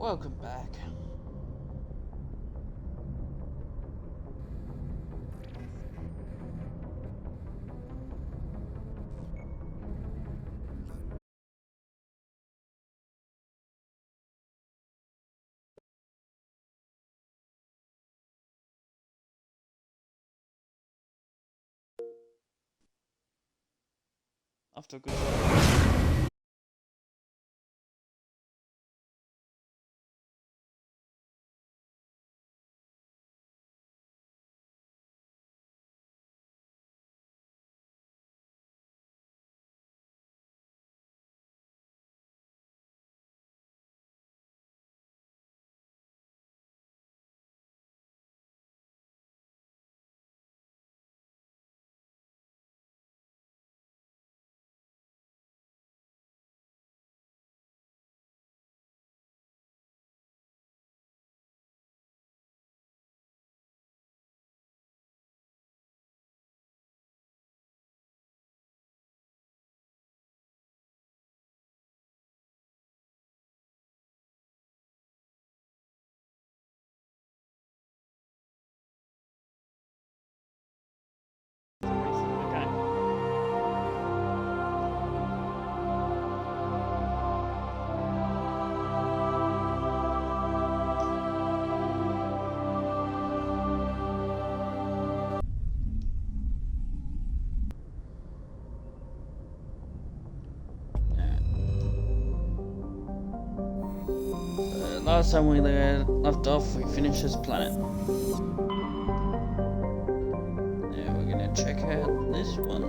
Welcome back. After a good okay. Last time we left off, we finished this planet. Yeah, we're gonna check out this one.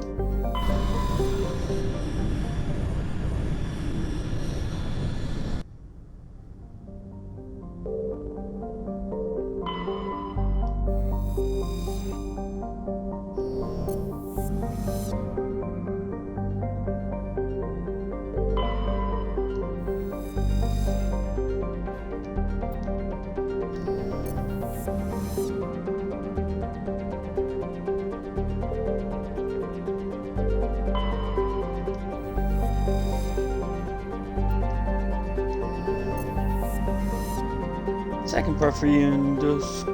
Second perfume dusk.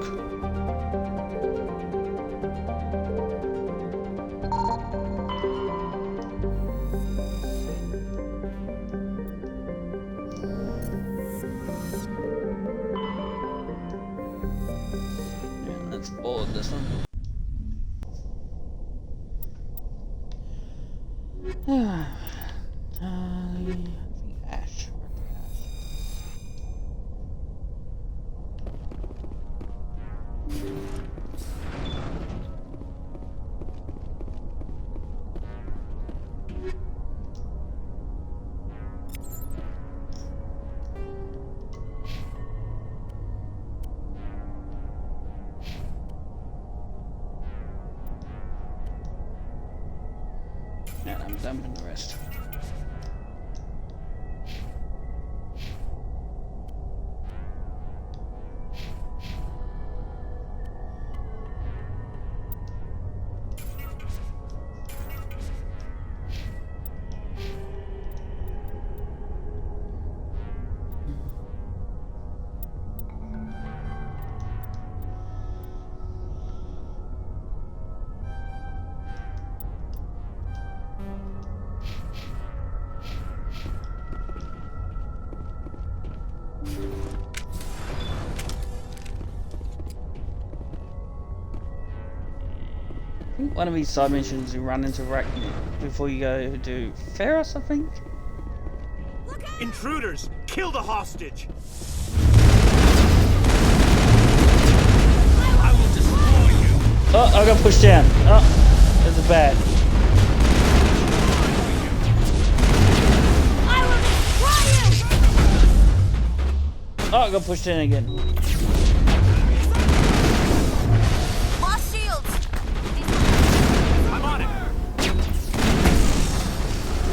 Yeah, let's board this one. Ash. And I'm dumping the rest. I think one of these side missions you run into Arachne before you go to Ferris, I think. Intruders! Kill the hostage! I will destroy you! Oh, I got pushed down. Oh, this is bad. I will destroy you! Oh, I got pushed in again. Lost shields! I'm on it!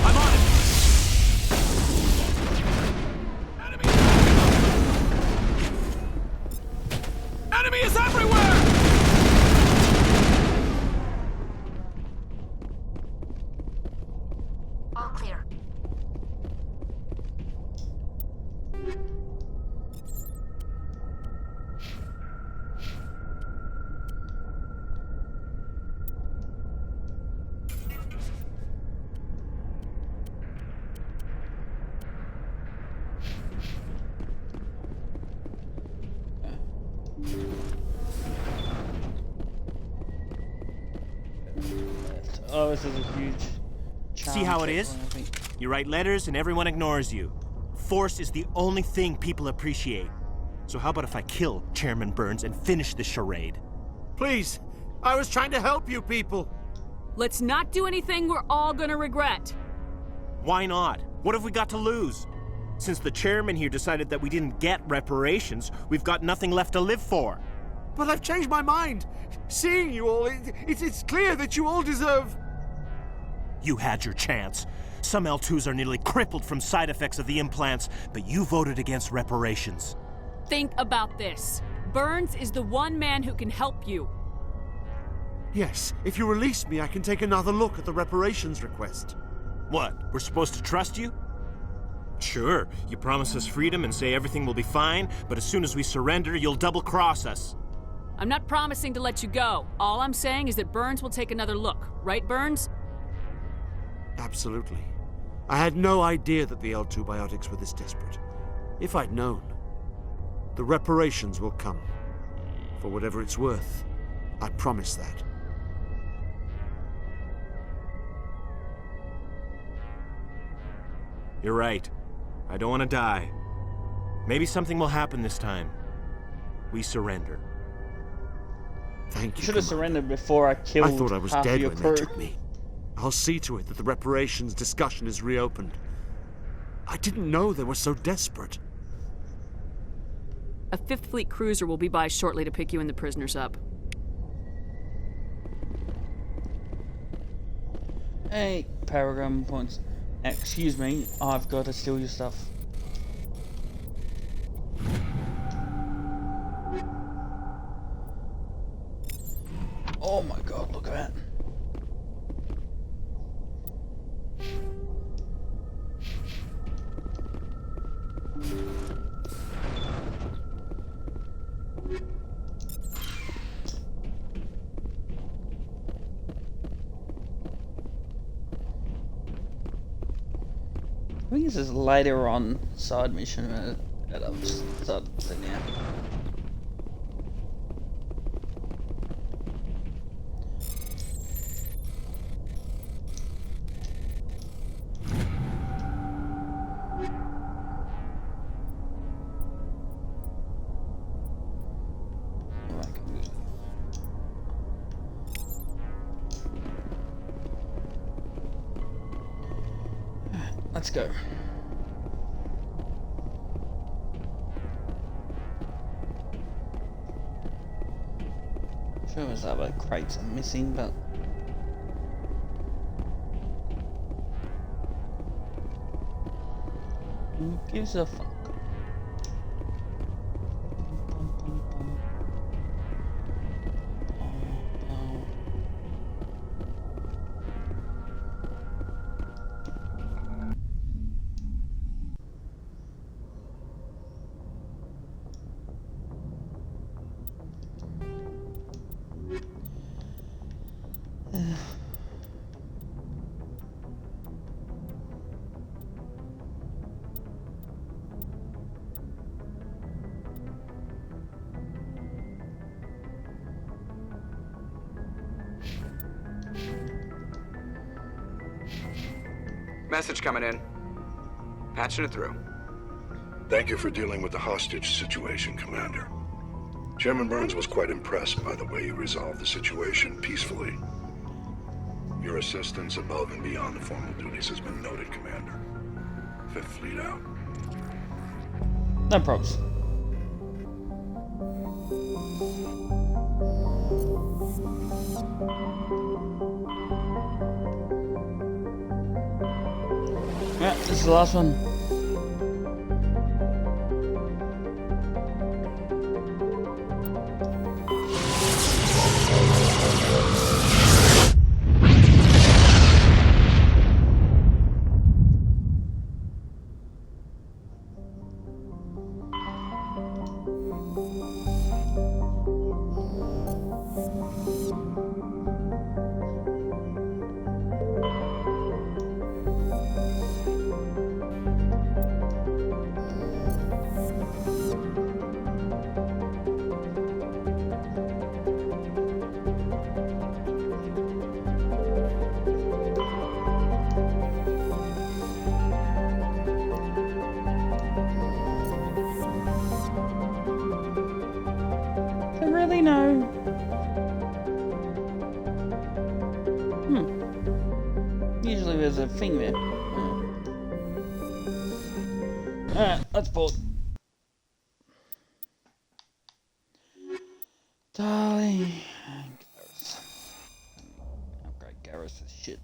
I'm on it! Enemy! Enemy is everywhere! All clear. Oh, this is a huge. See how it charm is? check one, I think. You write letters and everyone ignores you. Force is the only thing people appreciate. So how about if I kill Chairman Burns and finish this charade? Please, I was trying to help you people. Let's not do anything we're all gonna regret. Why not? What have we got to lose? Since the chairman here decided that we didn't get reparations, we've got nothing left to live for. But I've changed my mind. Seeing you all, it's clear that you all deserve... You had your chance. Some L2s are nearly crippled from side effects of the implants, but you voted against reparations. Think about this. Burns is the one man who can help you. Yes, if you release me, I can take another look at the reparations request. What, we're supposed to trust you? Sure, you promise us freedom and say everything will be fine, but as soon as we surrender, you'll double-cross us. I'm not promising to let you go. All I'm saying is that Burns will take another look. Right, Burns? Absolutely. I had no idea that the L2 biotics were this desperate. If I'd known, the reparations will come. For whatever it's worth, I promise that. You're right. I don't want to die. Maybe something will happen this time. We surrender. Thank You you. should have Commander. surrendered before I killed I thought I was half dead your when crew. they took me. I'll see to it that the reparations discussion is reopened. I didn't know they were so desperate. A 5th Fleet cruiser will be by shortly to pick you and the prisoners up. Hey, Paragon points. Excuse me, I've got to steal your stuff. Oh my god, look at that. I think this is later on side mission that I've started thinking out. Let's go. Sure there's other crates I'm missing, but who gives a fuck? Message coming in. Patching it through. Thank you for dealing with the hostage situation, Commander. Chairman Burns was quite impressed by the way you resolved the situation peacefully. Your assistance above and beyond the formal duties has been noted, Commander. Fifth Fleet out. No probs. Yeah, this is the last one. really know. Usually there's a thing there. Alright, let's board. Darling. Garrus. Upgrade Garrus is shit.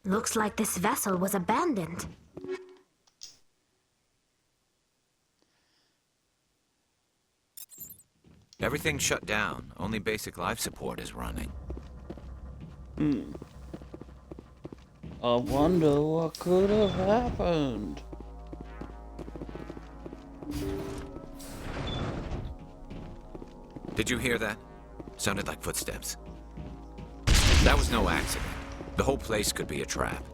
Looks like this vessel was abandoned. Everything's shut down. Only basic life support is running. I wonder what could have happened. Did you hear that? Sounded like footsteps. That was no accident. The whole place could be a trap.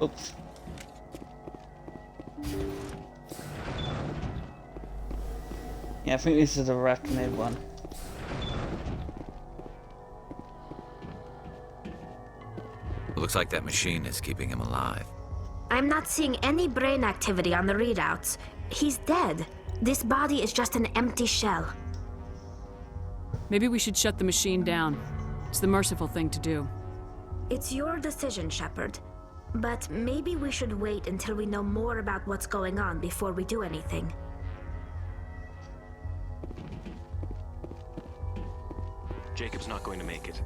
Oops. Yeah, I think this is the arachnid one. Looks like that machine is keeping him alive. I'm not seeing any brain activity on the readouts. He's dead. This body is just an empty shell. Maybe we should shut the machine down. It's the merciful thing to do. It's your decision, Shepard. But maybe we should wait until we know more about what's going on before we do anything. Jacob's not going to make it.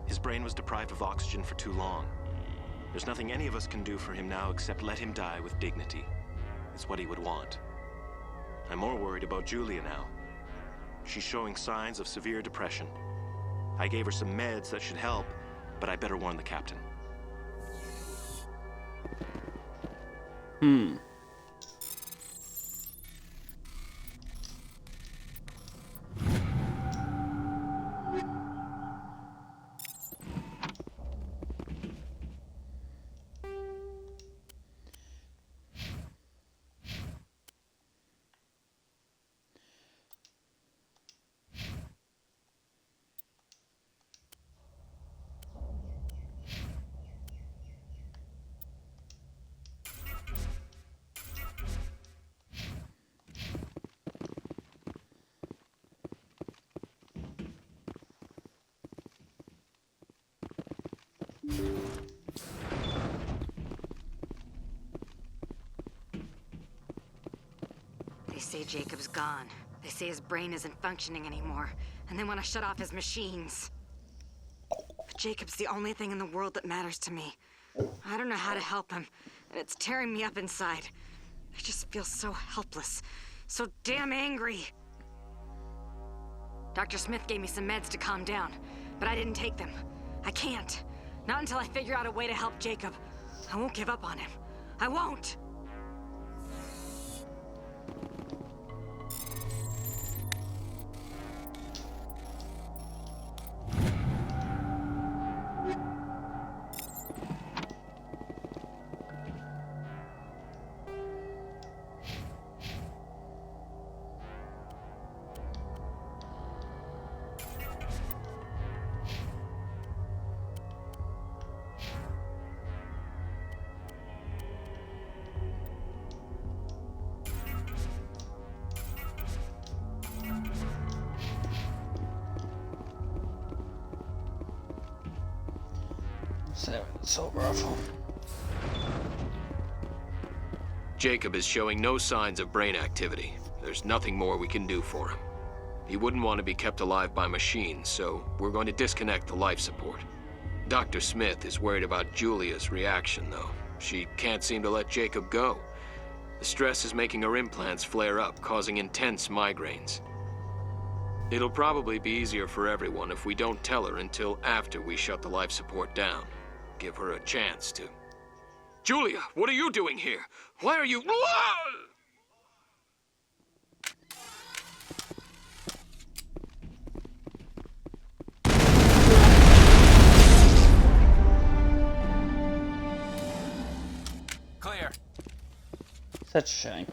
His brain was deprived of oxygen for too long. There's nothing any of us can do for him now except let him die with dignity. It's what he would want. I'm more worried about Julia now. She's showing signs of severe depression. I gave her some meds that should help, but I better warn the captain. They say Jacob's gone. They say his brain isn't functioning anymore, and they want to shut off his machines. But Jacob's the only thing in the world that matters to me. I don't know how to help him, and it's tearing me up inside. I just feel so helpless, so damn angry. Dr. Smith gave me some meds to calm down, but I didn't take them. I can't. Not until I figure out a way to help Jacob. I won't give up on him. I won't! Assault rifle. Jacob is showing no signs of brain activity. There's nothing more we can do for him. He wouldn't want to be kept alive by machines, so we're going to disconnect the life support. Dr. Smith is worried about Julia's reaction, though. She can't seem to let Jacob go. The stress is making her implants flare up, causing intense migraines. It'll probably be easier for everyone if we don't tell her until after we shut the life support down. Give her a chance to... Julia, what are you doing here? Why are you... Clear. Such a shame.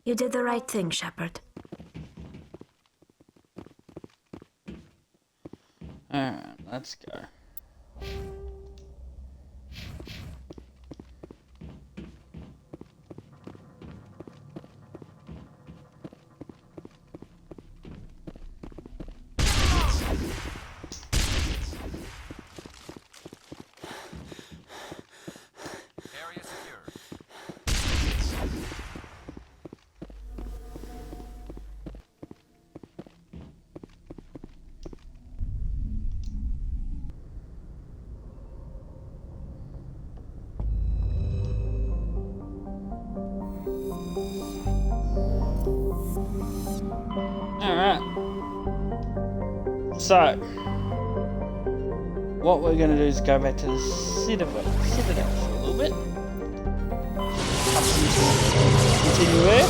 You did the right thing, Shepard. Alright, let's go. Area secure. Alright. So, what we're going to do is go back to the Citadel for a little bit. Continue there.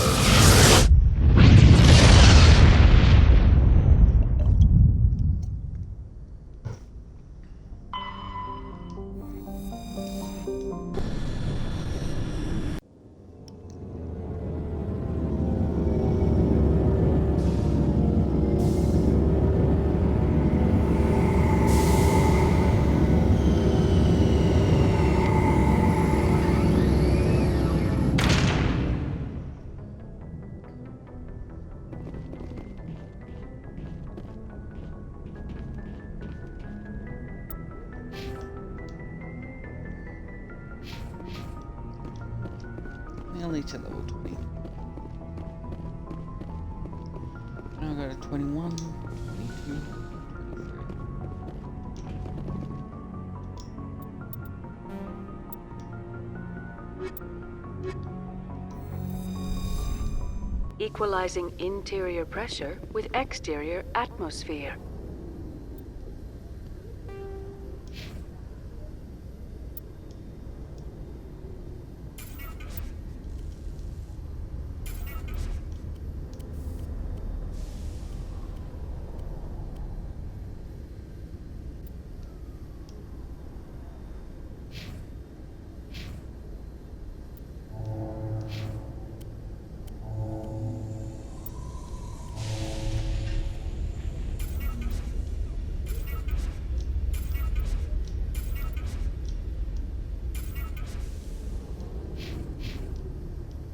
Nearly to level 20. Now I go to 21, 22, 23. Equalizing interior pressure with exterior atmosphere.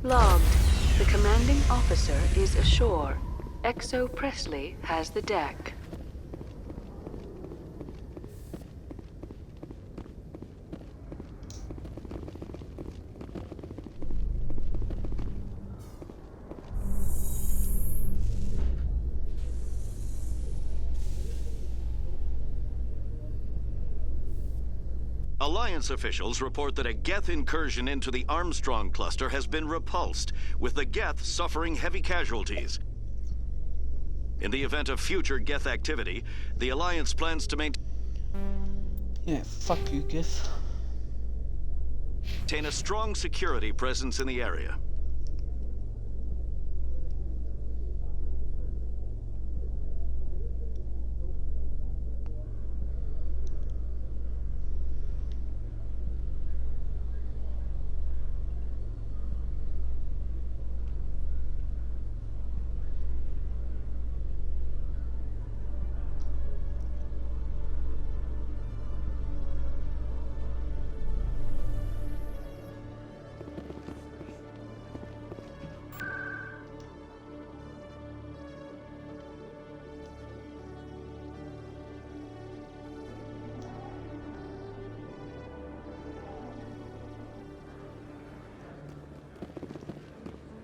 Logged. The commanding officer is ashore. Exo Presley has the deck. Alliance officials report that a Geth incursion into the Armstrong cluster has been repulsed, with the Geth suffering heavy casualties. In the event of future Geth activity, the Alliance plans to maintain fuck you, Geth. a strong security presence in the area.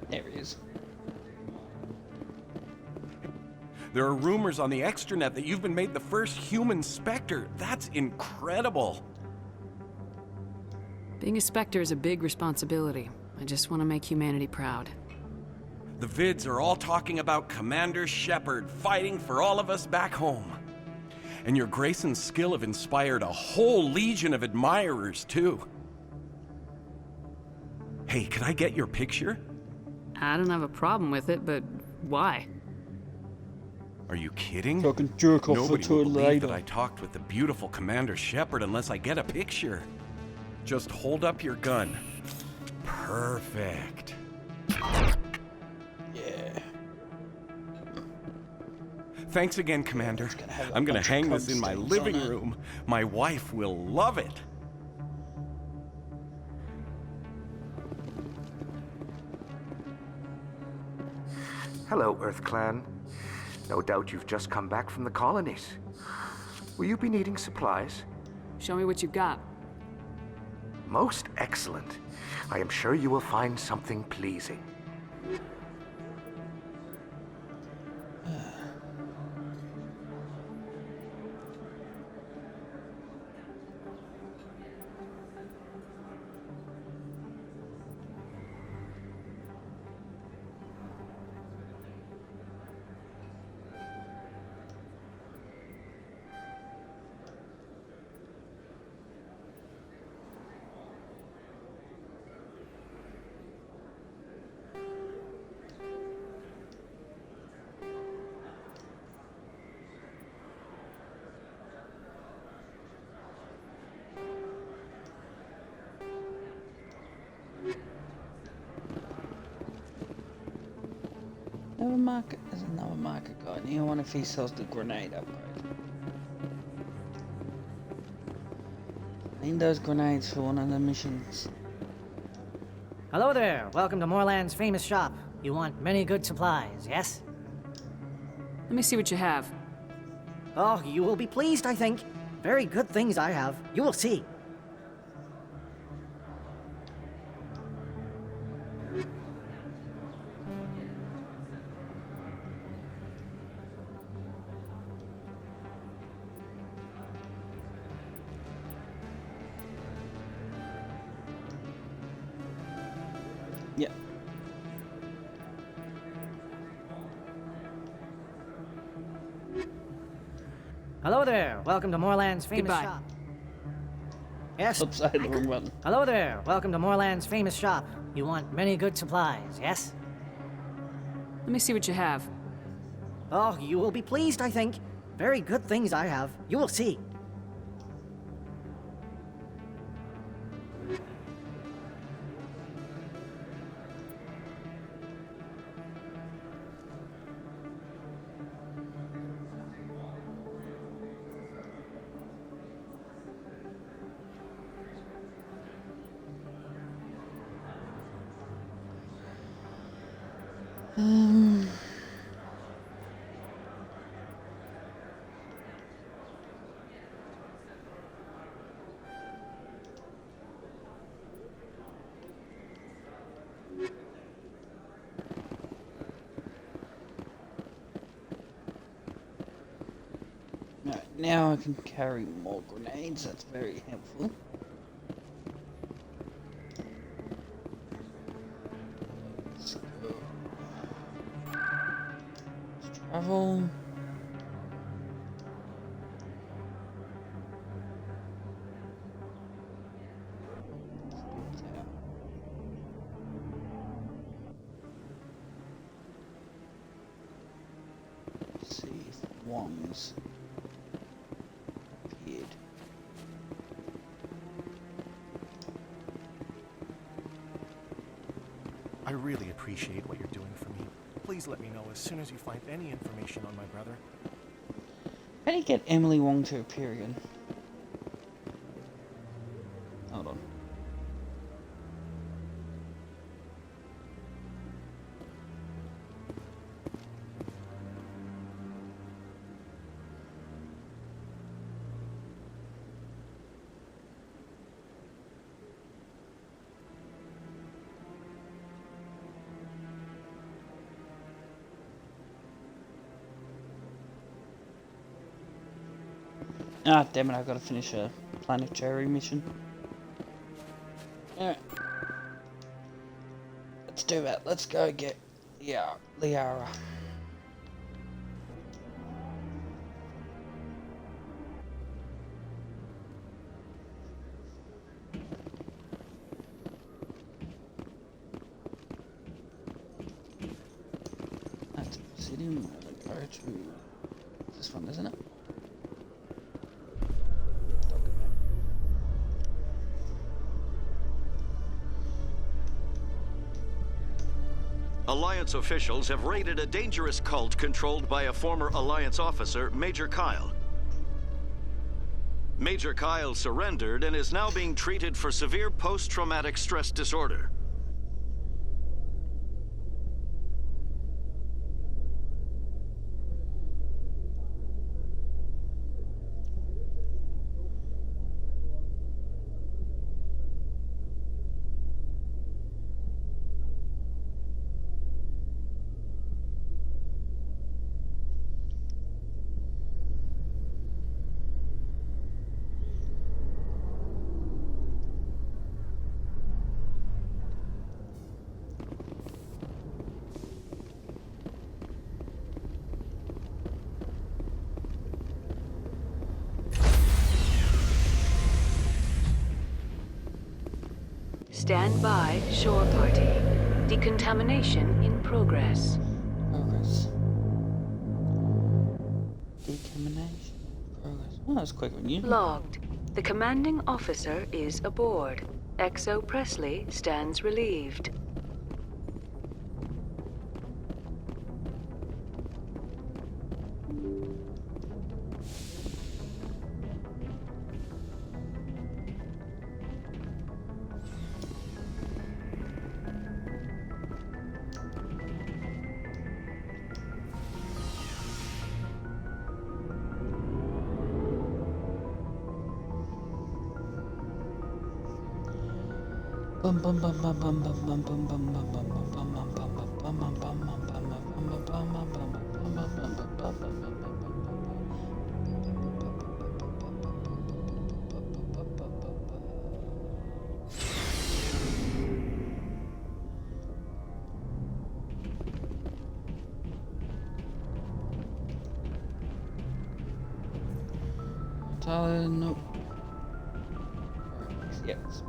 There he is. There are rumors on the extranet that you've been made the first human Spectre. That's incredible. Being a Spectre is a big responsibility. I just want to make humanity proud. The vids are all talking about Commander Shepard fighting for all of us back home. And your grace and skill have inspired a whole legion of admirers, too. Hey, can I get your picture? I don't have a problem with it, but why? Are you kidding? Fucking jerk off Nobody to will it believe later. that I talked with the beautiful Commander Shepard unless I get a picture. Just hold up your gun. Perfect. Yeah. Thanks again, Commander. I'm gonna hang this in my living room. My wife will love it. Hello, Earth Clan. No doubt you've just come back from the colonies. Will you be needing supplies? Show me what you've got. Most excellent. I am sure you will find something pleasing. Another market. There's another market guy. You wonder if he sells the grenade upgrade. I need those grenades for one of the missions. Hello there. Welcome to Moorland's famous shop. You want many good supplies, yes? Let me see what you have. Oh, you will be pleased, I think. Very good things I have. You will see. Yeah. Hello there. Welcome to Moorland's famous Goodbye. shop. Yes? Oops, I hit the wrong button. Hello there. Welcome to Moorland's famous shop. You want many good supplies, yes? Let me see what you have. Oh, you will be pleased, I think. Very good things I have. You will see. Right, now I can carry more grenades. That's very helpful. Let's go. Let's travel. Let's see if one's appeared. I really appreciate what you're doing for me. Please let me know as soon as you find any information on my brother. How do you get Emily Wong to appear again? Hold on. Ah, damn it, I've got to finish a planetary mission. Alright. Let's do that. Let's go get Liara. That's Obsidian. We're gonna go to this one, isn't it? Alliance officials have raided a dangerous cult controlled by a former Alliance officer, Major Kyle. Major Kyle surrendered and is now being treated for severe post-traumatic stress disorder. Stand by, shore party. Decontamination in progress. Decontamination. Progress. Oh, that was quicker than you. Logged. The commanding officer is aboard. XO Presley stands relieved. Bum bum bum bum bum bum bum bum bum bum bum bum bum bum bum bum bum bum. Nope. Yes.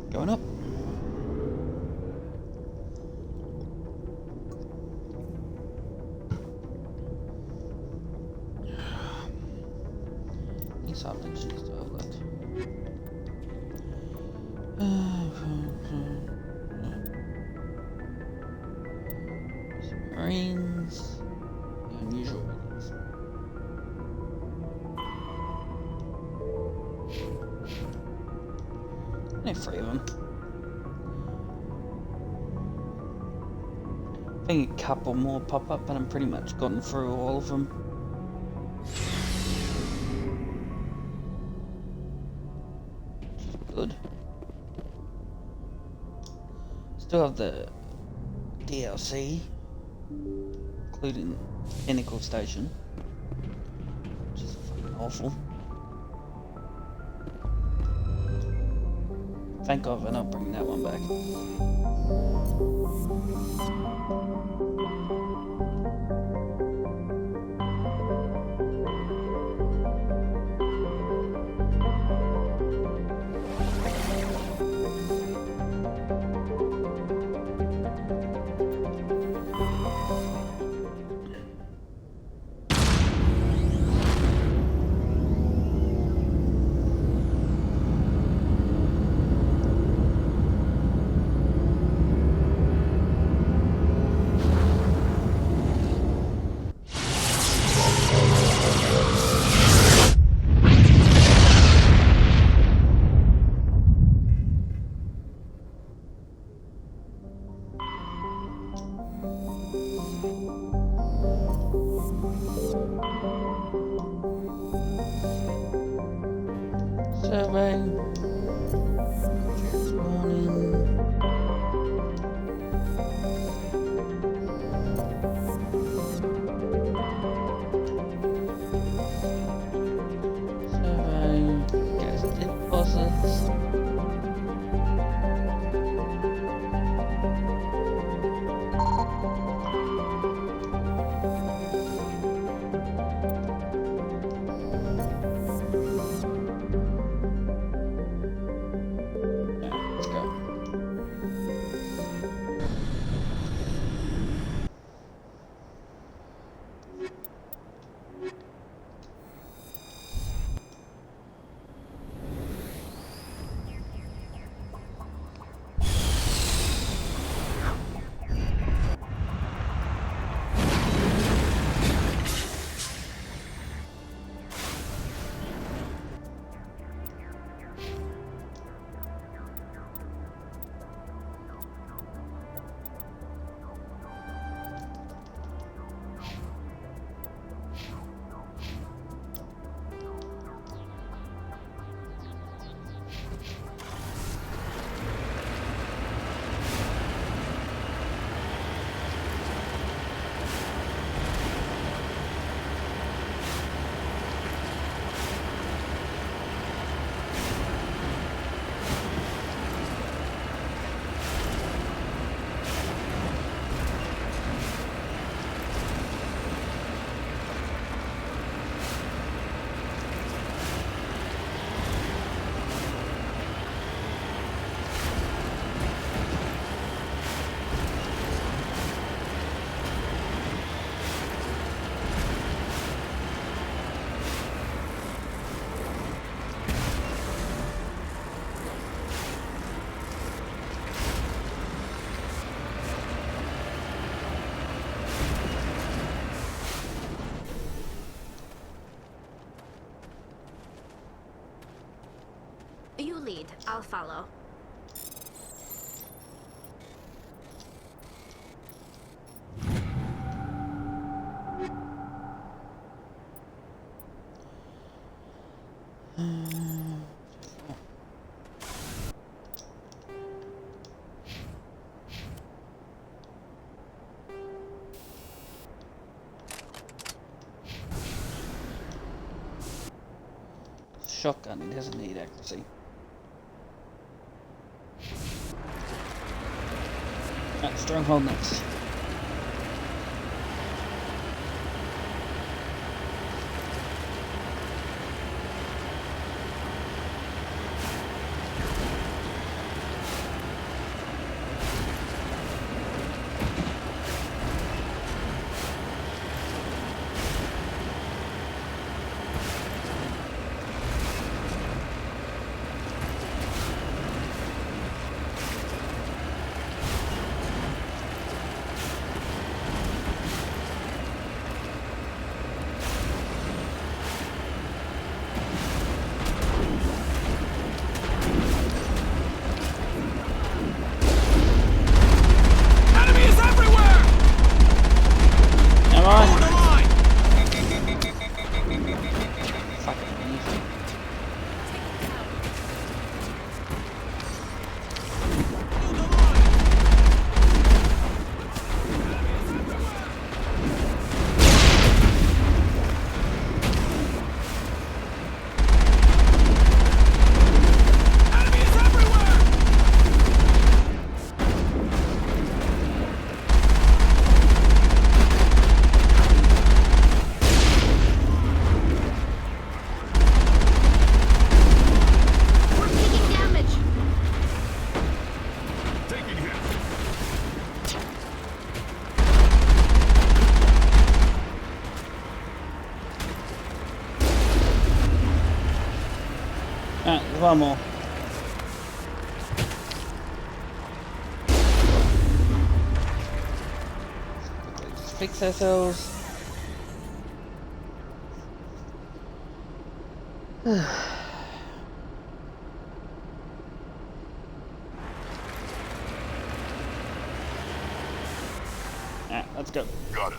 Going up. These options she's still got. Marines. Unusual readings. Only 3 of them. I think a couple more pop up, but I'm pretty much gotten through all of them. Which is good. Still have the DLC, including Pinnacle Station, which is fucking awful. Thank God they're not bringing that one back. Survey. Warning. Survey. Gas deposits. Let's go. You lead. I'll follow. Shotgun, it doesn't need accuracy. Stronghold next. One more. Let's fix ourselves. Let's go. Got it.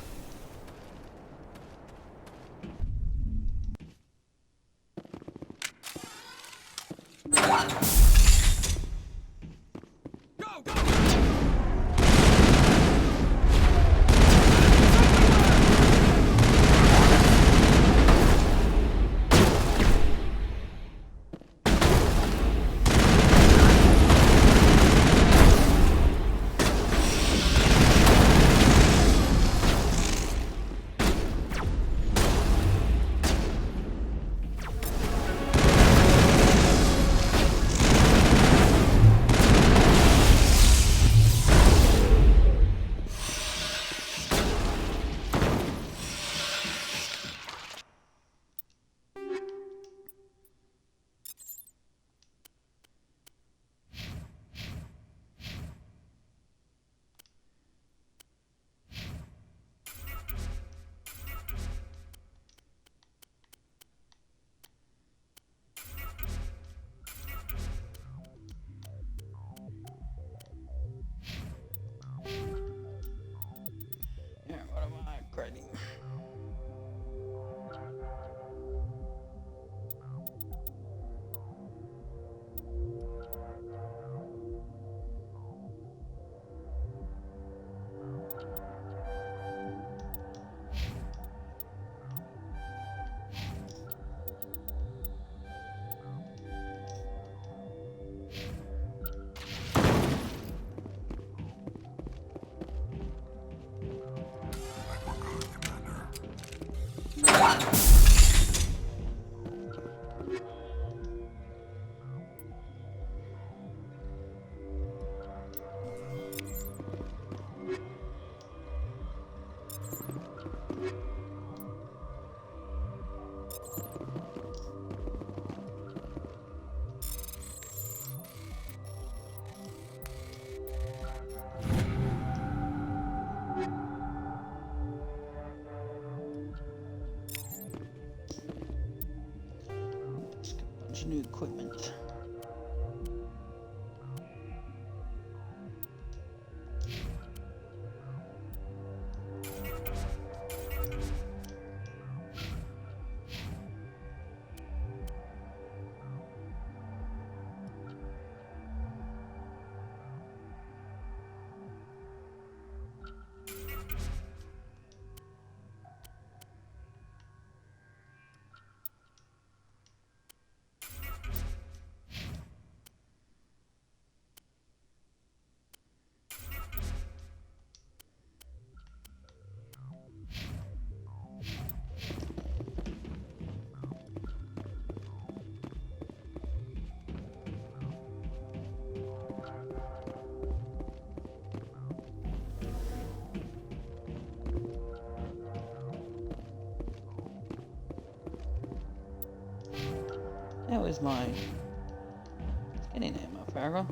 New equipment. That was my... Get in there, motherfucker.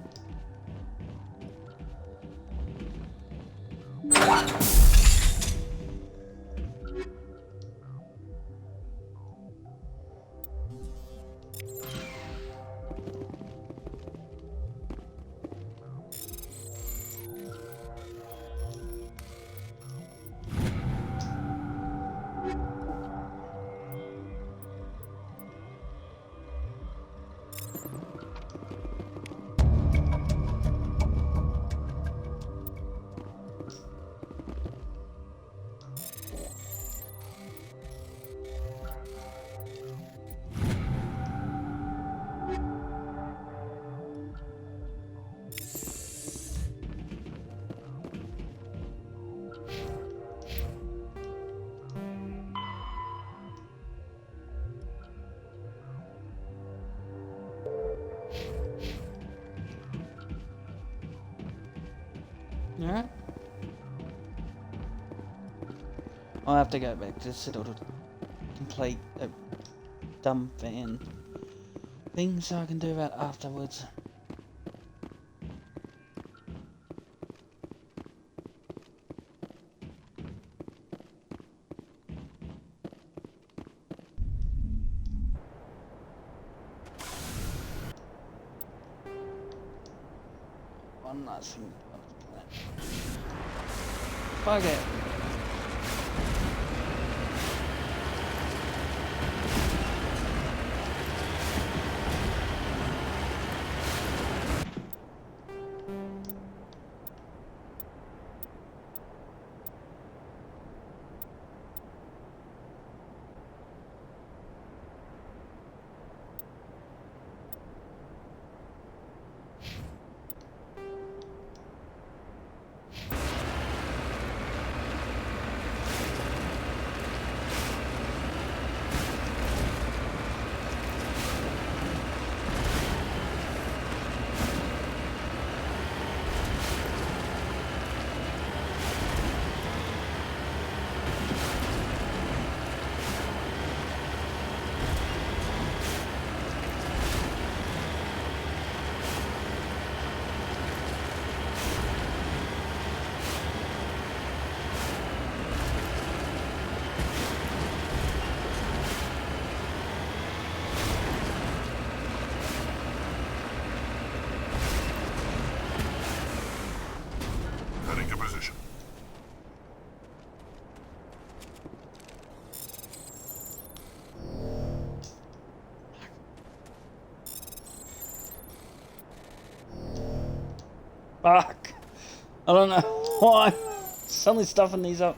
Alright. I'll have to go back to Citadel to complete a dumb fan thing so I can do that afterwards. One last thing. Fuck it. Fuck. I don't know why. Suddenly stuffing these up.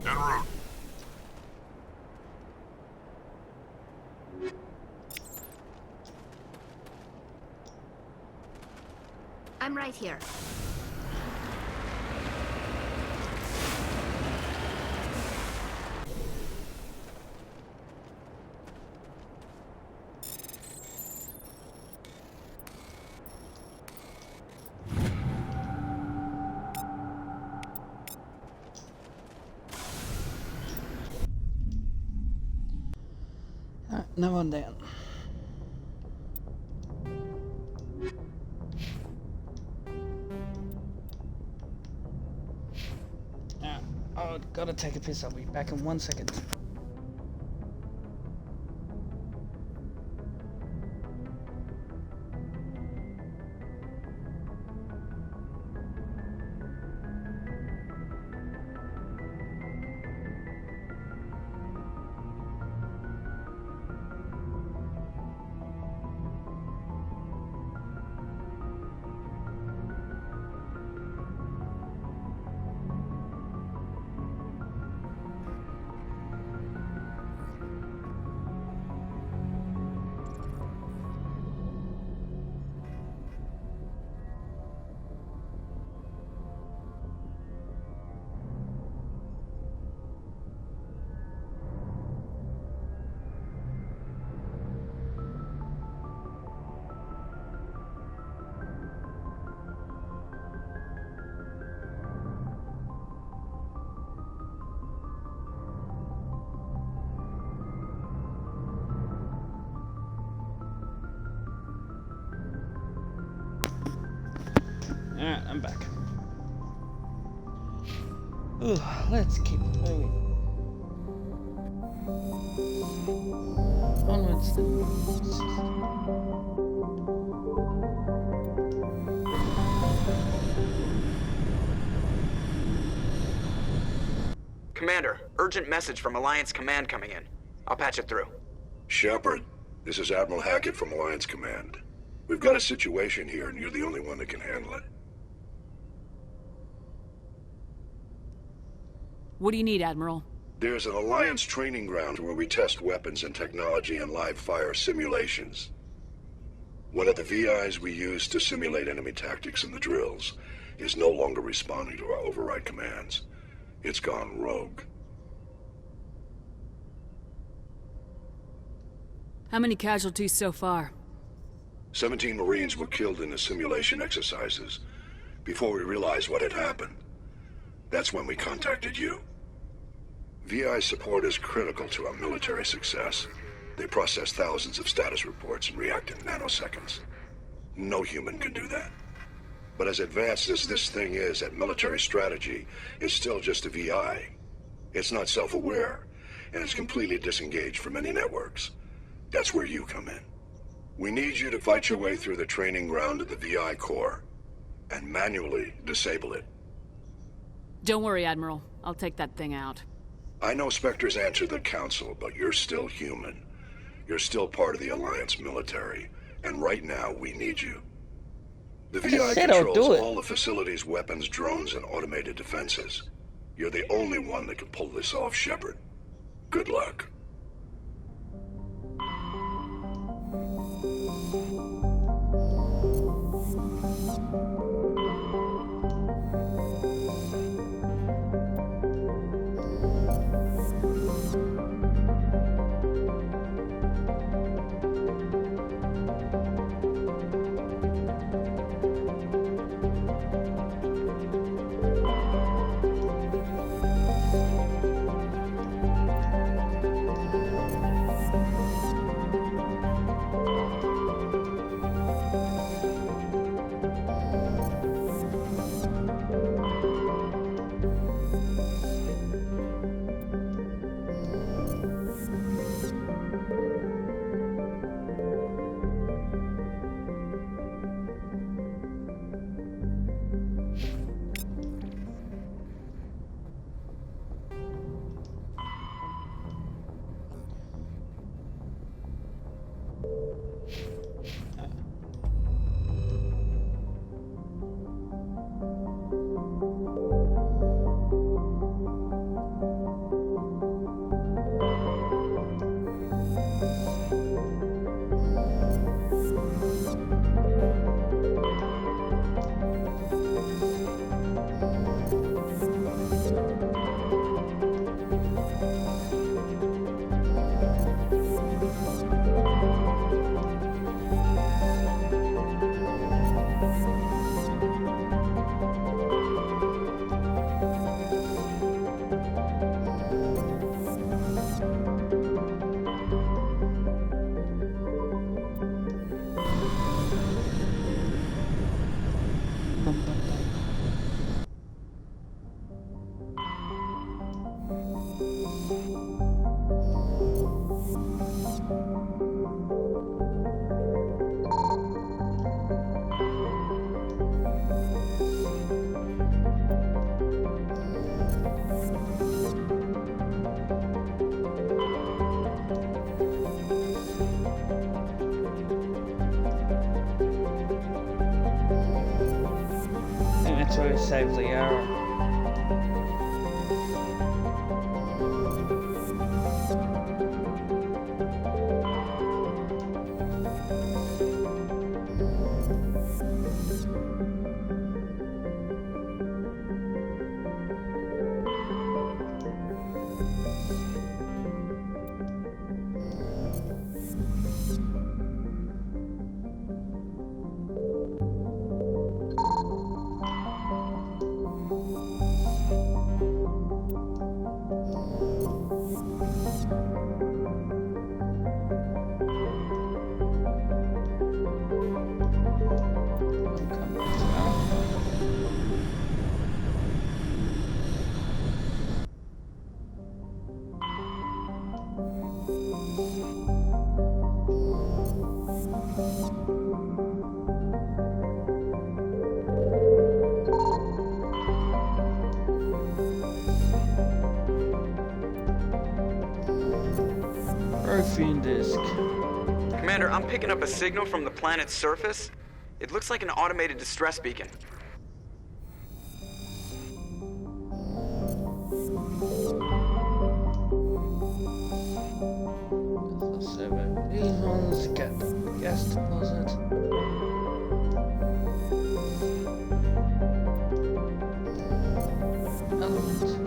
En route. I'm right here. No one down. Oh, gotta take a piss. I'll be back in 1 second. Alright, I'm back. Ooh, let's keep moving. Onwards Commander, urgent message from Alliance Command coming in. I'll patch it through. Shepard, this is Admiral Hackett from Alliance Command. We've got a situation here, and you're the only one that can handle it. What do you need, Admiral? There's an Alliance training ground where we test weapons and technology in live fire simulations. One of the VIs we use to simulate enemy tactics in the drills is no longer responding to our override commands. It's gone rogue. How many casualties so far? 17 Marines were killed in the simulation exercises before we realized what had happened. That's when we contacted you. VI support is critical to our military success. They process thousands of status reports and react in nanoseconds. No human can do that. But as advanced as this thing is at military strategy, it's still just a VI. It's not self-aware, and it's completely disengaged from any networks. That's where you come in. We need you to fight your way through the training ground of the VI core and manually disable it. Don't worry, Admiral. I'll take that thing out. I know Spectres answer the Council, but you're still human. You're still part of the Alliance military, and right now we need you. The VI controls all the facility's weapons, drones, and automated defenses. You're the only one that can pull this off, Shepard. Good luck. That's where we saved the arrow. Prothean disk. Commander, I'm picking up a signal from the planet's surface. It looks like an automated distress beacon. These ones get the gas deposit. Element.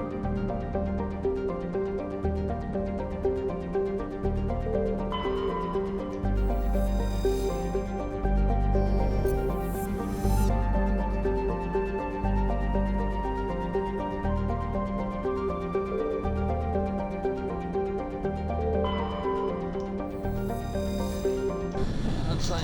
That's like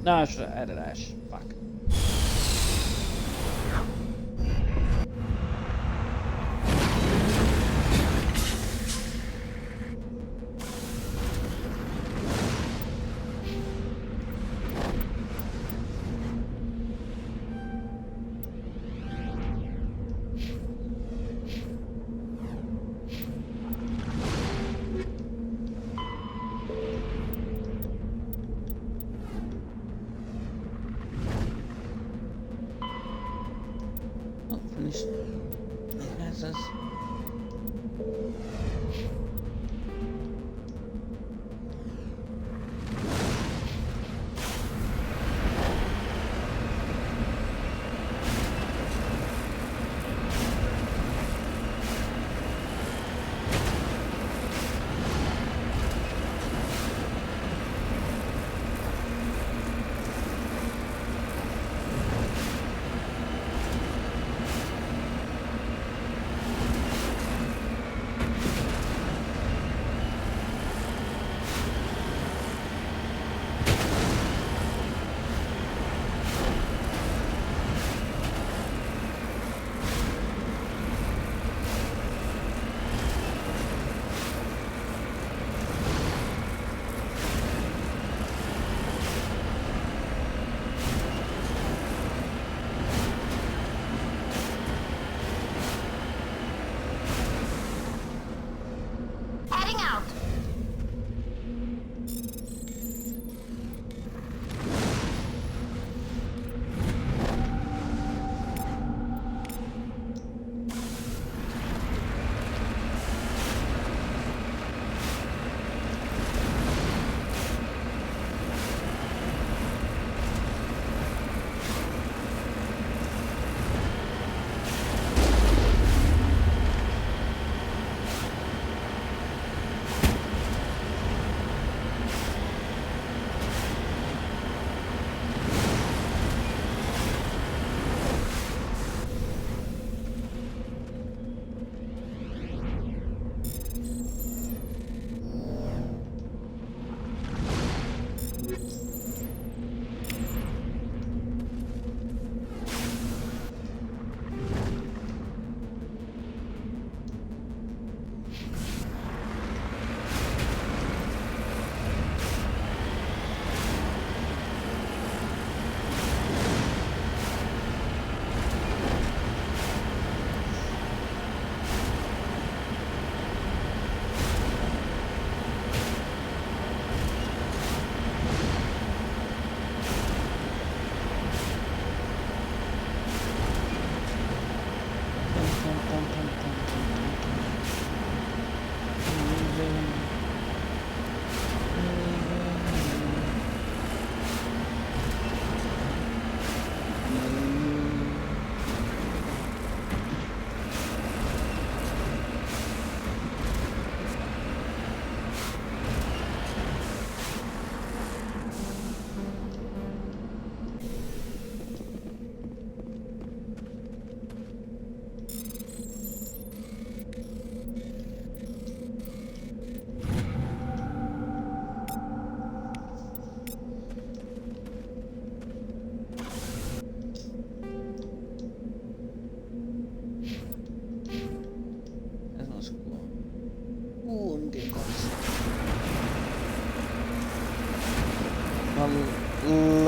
no, I should have added Ash. Fuck.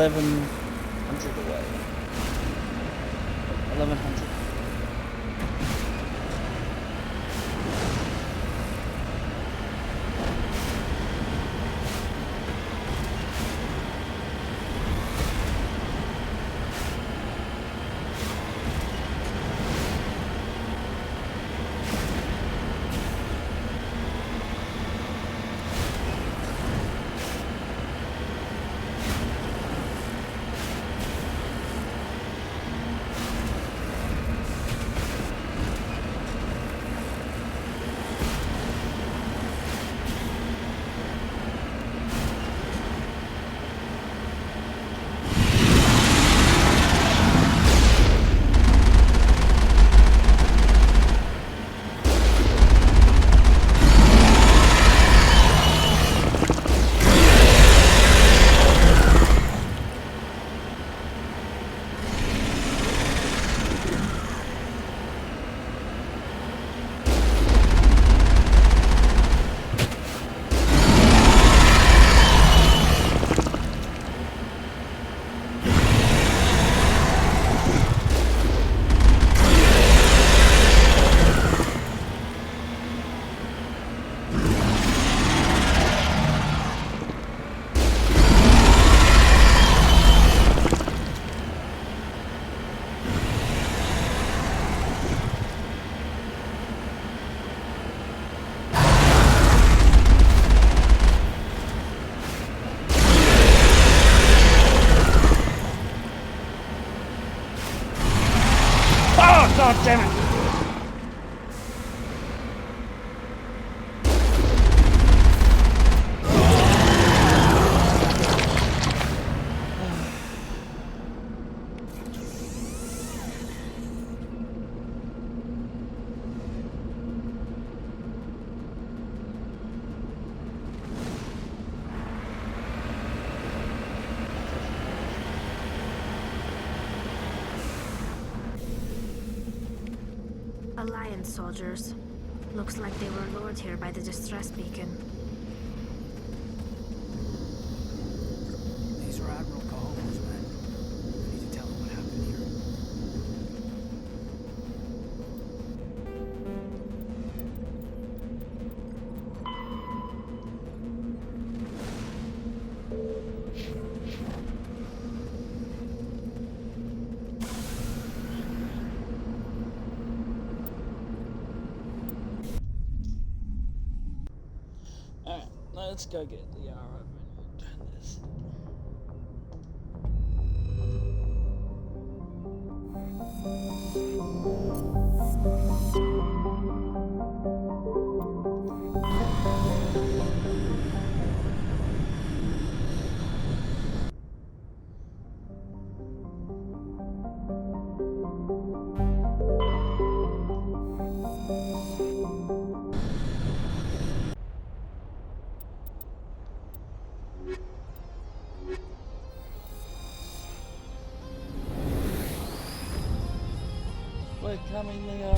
1100 away. 1100. God damn it! Alliance soldiers. Looks like they were lured here by the distress beacon. These are Admiral Cahona's men. I need to tell him what happened here. Alright, let's go get the arrow and turn this. We're coming, Leo.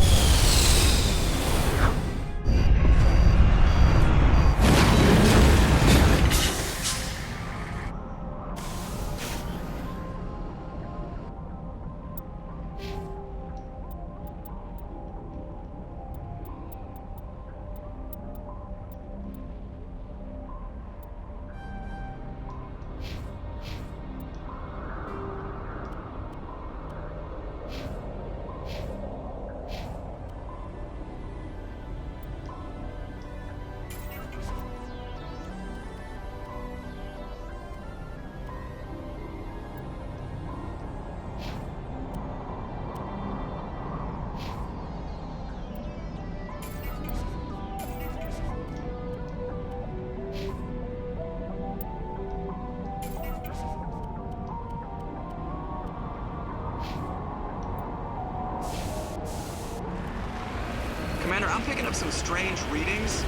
Commander, I'm picking up some strange readings.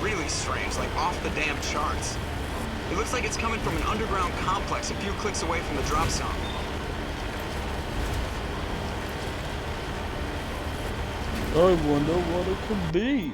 Really strange, like off the damn charts. It looks like it's coming from an underground complex a few clicks away from the drop zone. I wonder what it could be.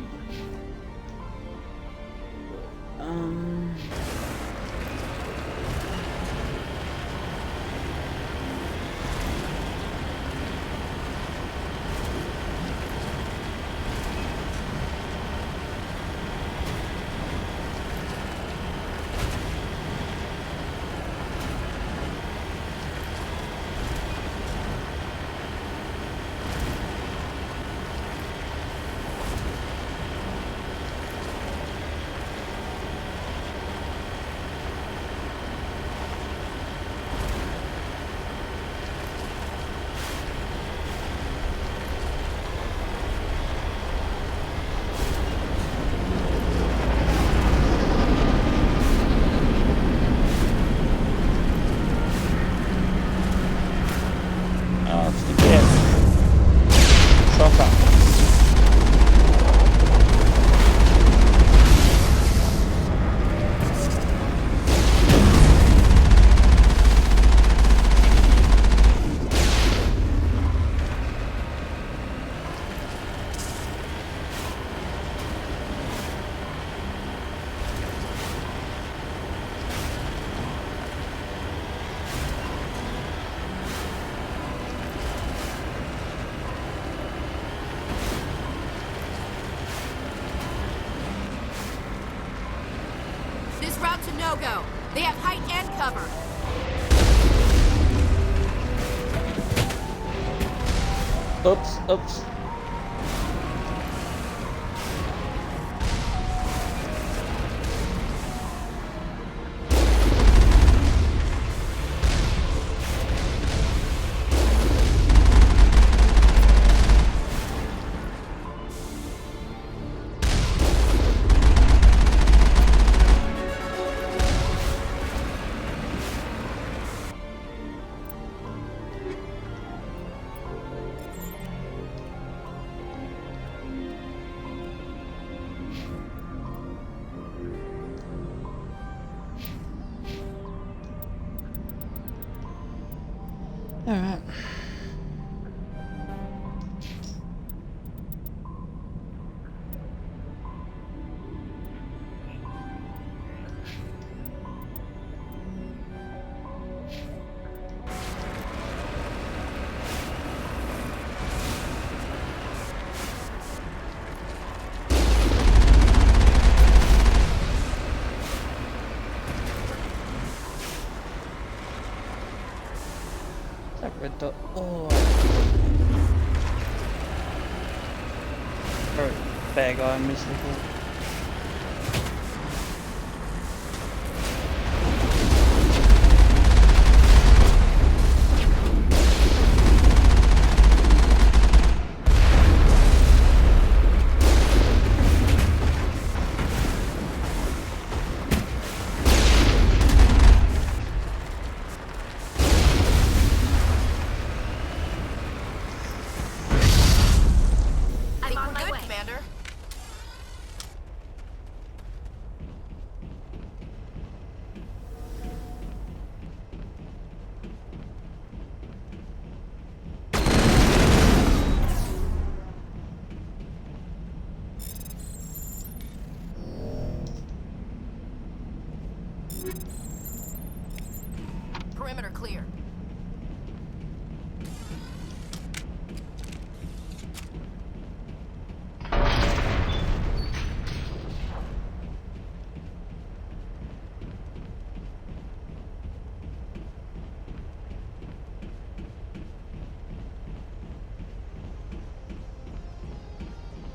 route to no-go. They have height and cover. Oops. Alright. That red dot. Oh. Alright, bad guy, miserable. Perimeter clear.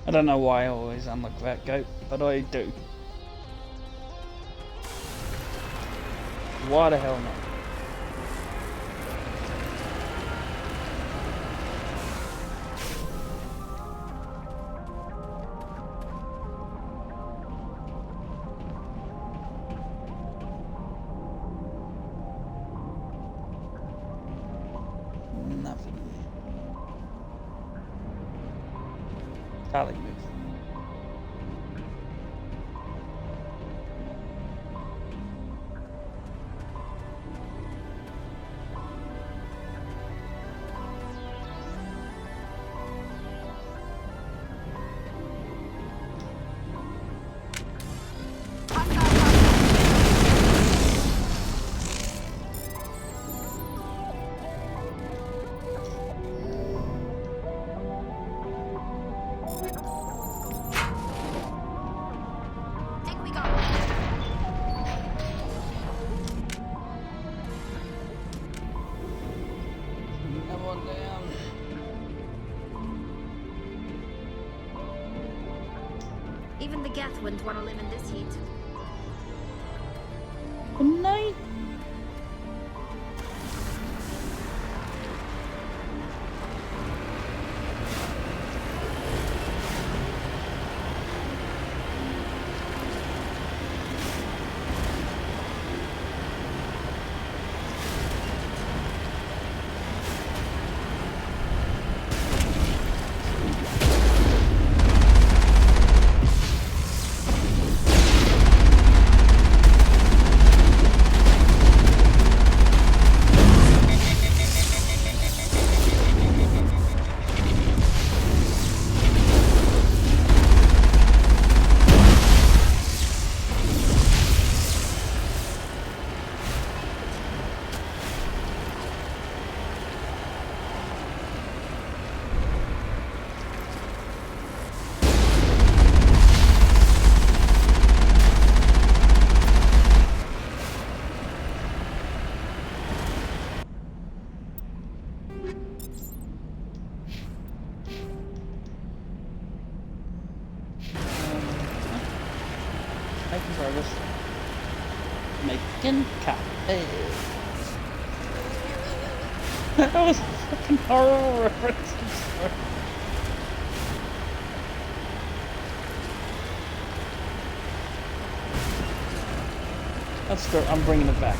I don't know why I always unlock that gate, but I do. Why the hell not? Nothing. Tally move. Even the Geth wouldn't want to live in this heat. Good night. Making progress. Making copies. That was a fucking horrible reference. I'm sorry. That's good. I'm bringing it back.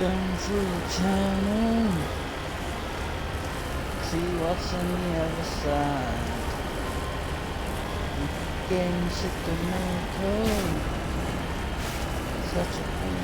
Going through the town, see what's on the other side. I'm getting sick of my cold. Such a pain.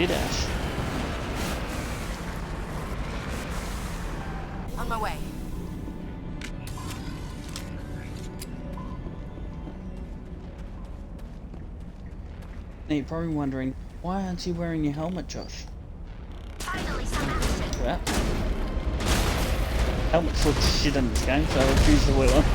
Ash. On my way. Now you're probably wondering, why aren't you wearing your helmet, Josh? Finally, some action. Yeah. Helmets look shit in this game, so I refuse to wear one.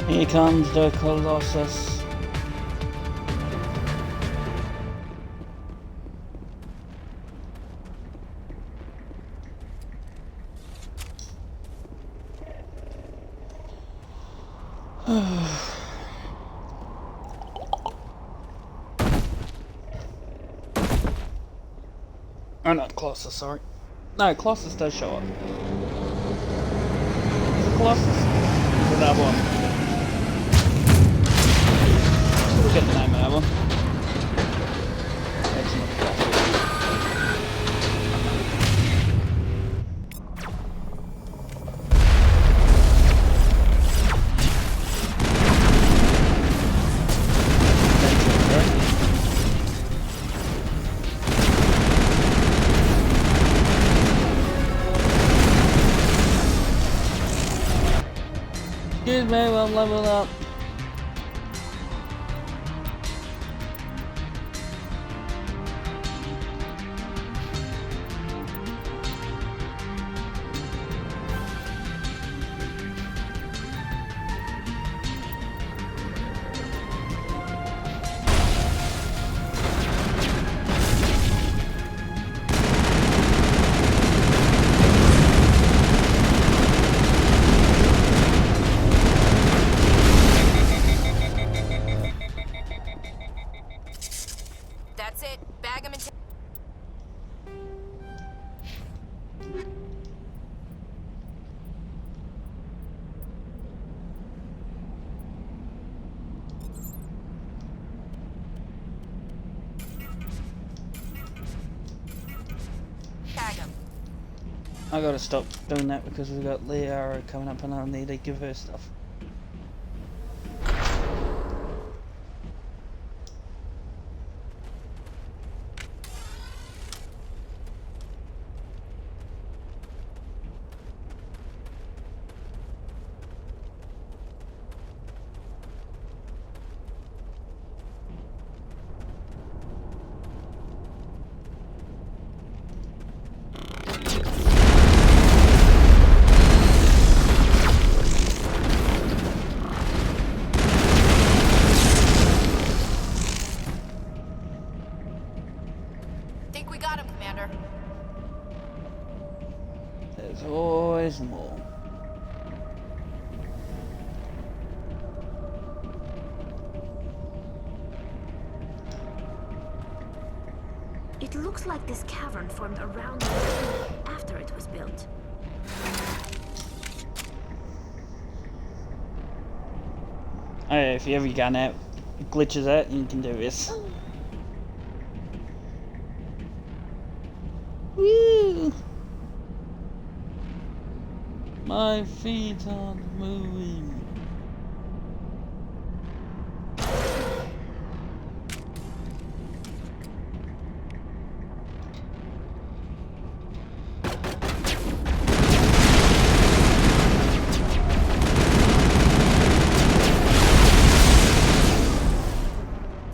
Here comes the Colossus. Oh, not Colossus, sorry. No, Colossus does show up. Is it Colossus? Is it that one? Get the name of that one. Excuse me, I'm leveling up. That's it. Bag him and tag him. I gotta stop doing that because we've got Liara coming up and I need to give her stuff. Think we got him, Commander. There's always more. It looks like this cavern formed around the building after it was built. Oh yeah, if you have your gun out, it glitches out and you can do this. Woo! My feet aren't moving.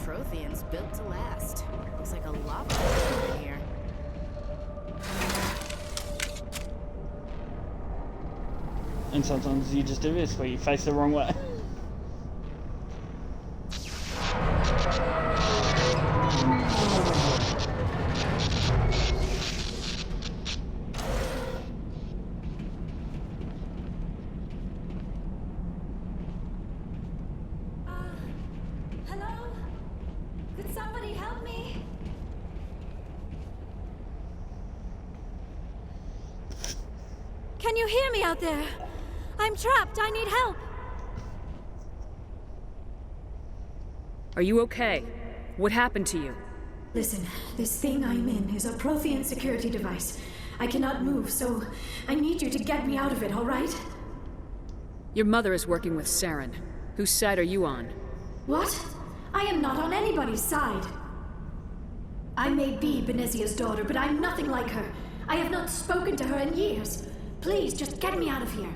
Prothean's built to last. Looks like a lava pool in here. And sometimes you just do this where you face the wrong way. Hello? Could somebody help me? Can you hear me out there? I'm trapped. I need help. Are you okay? What happened to you? Listen, this thing I'm in is a Prothean security device. I cannot move, so I need you to get me out of it, all right? Your mother is working with Saren. Whose side are you on? What? I am not on anybody's side. I may be Benezia's daughter, but I'm nothing like her. I have not spoken to her in years. Please, just get me out of here.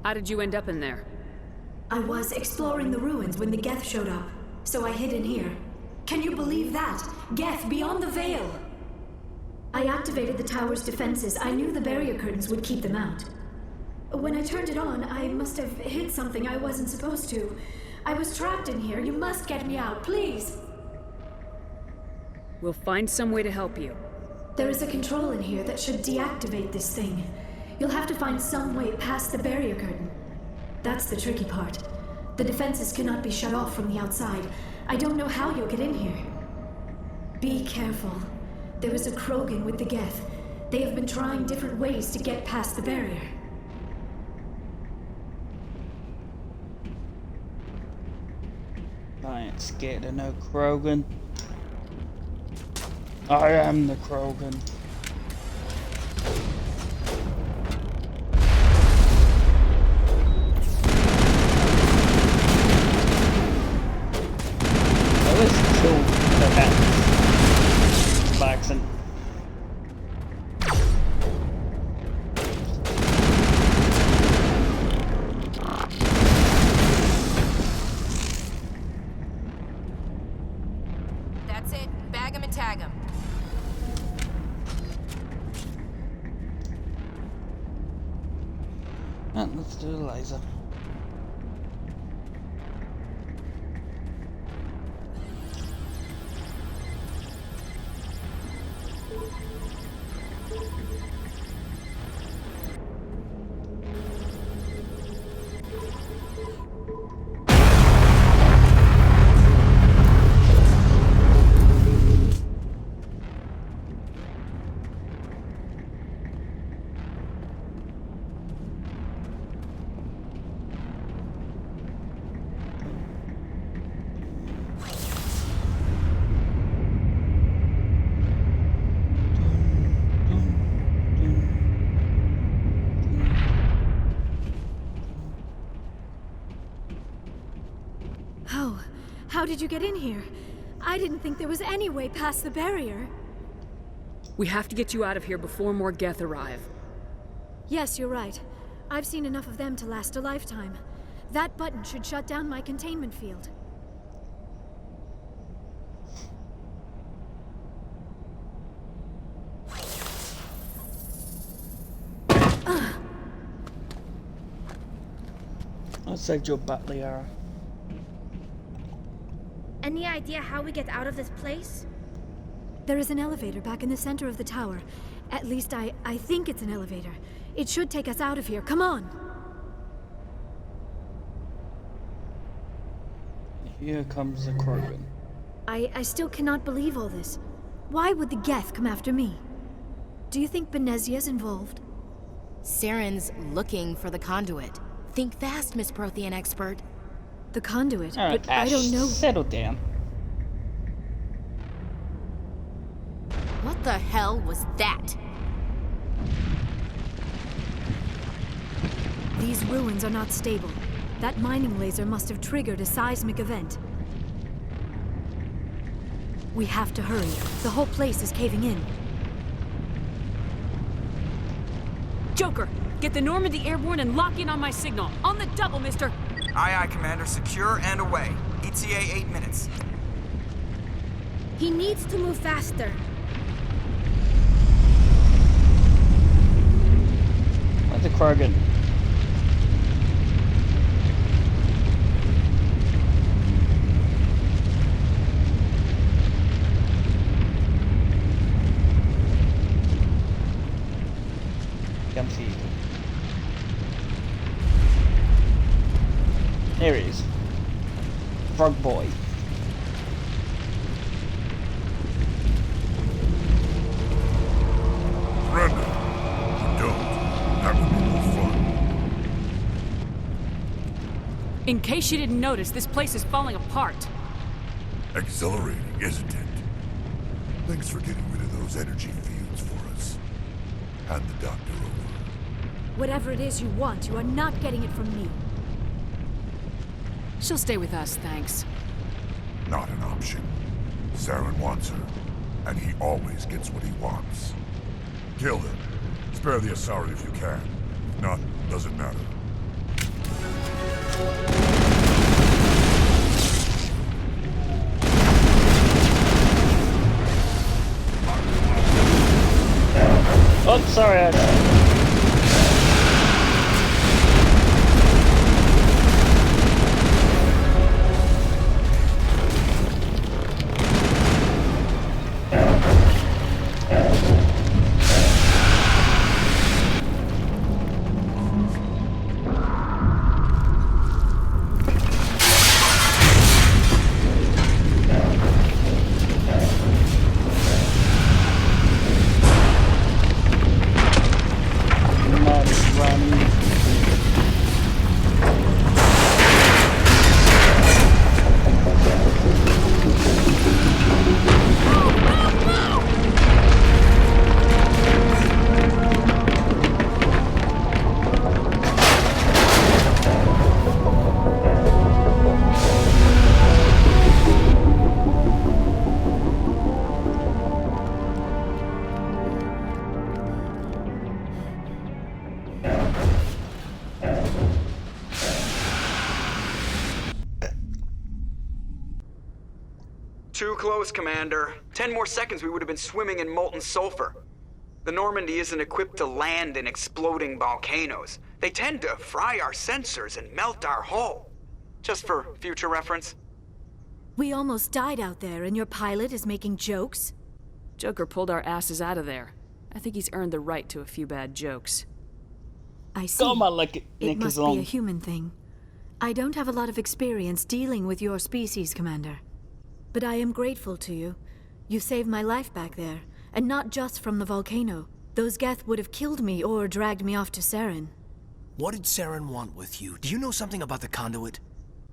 How did you end up in there? I was exploring the ruins when the Geth showed up, so I hid in here. Can you believe that? Geth beyond the Veil! I activated the tower's defenses. I knew the barrier curtains would keep them out. When I turned it on, I must have hit something I wasn't supposed to. I was trapped in here. You must get me out, please! We'll find some way to help you. There is a control in here that should deactivate this thing. You'll have to find some way past the barrier curtain. That's the tricky part. The defenses cannot be shut off from the outside. I don't know how you'll get in here. Be careful. There is a Krogan with the Geth. They have been trying different ways to get past the barrier. I ain't scared of no Krogan. I am the Krogan. Oh, this is cool. That happens. By accident. And let's do the laser. How did you get in here? I didn't think there was any way past the barrier. We have to get you out of here before more Geth arrive. Yes, you're right. I've seen enough of them to last a lifetime. That button should shut down my containment field. I saved your butt, Liara. Any idea how we get out of this place? There is an elevator back in the center of the tower. At least I think it's an elevator. It should take us out of here. Come on! Here comes the Krogan. I still cannot believe all this. Why would the Geth come after me? Do you think Benezia's involved? Saren's looking for the conduit. Think fast, Miss Prothean expert. The conduit? All right, but Ash, I don't know. Settle down. What the hell was that? These ruins are not stable. That mining laser must have triggered a seismic event. We have to hurry. The whole place is caving in. Joker, get the Normandy airborne and lock in on my signal. On the double, mister. Aye, aye, Commander. Secure and away. ETA 8 minutes. He needs to move faster. Where's the Krogan? Come see. There he is. Frog boy. Brenda, don't. That would be more fun. In case you didn't notice, this place is falling apart. Exhilarating, isn't it? Thanks for getting rid of those energy fields for us. Hand the doctor over. Whatever it is you want, you are not getting it from me. She'll stay with us, thanks. Not an option. Saren wants her, and he always gets what he wants. Kill him. Spare the Asari if you can. If not, doesn't matter. Oh, sorry, Ash. Too close, Commander. 10 more seconds we would have been swimming in molten sulfur. The Normandy isn't equipped to land in exploding volcanoes. They tend to fry our sensors and melt our hull. Just for future reference. We almost died out there, and your pilot is making jokes? Joker pulled our asses out of there. I think he's earned the right to a few bad jokes. I see. It It must be a human thing. I don't have a lot of experience dealing with your species, Commander. But I am grateful to you. You saved my life back there, and not just from the volcano. Those Geth would have killed me or dragged me off to Saren. What did Saren want with you? Do you know something about the conduit?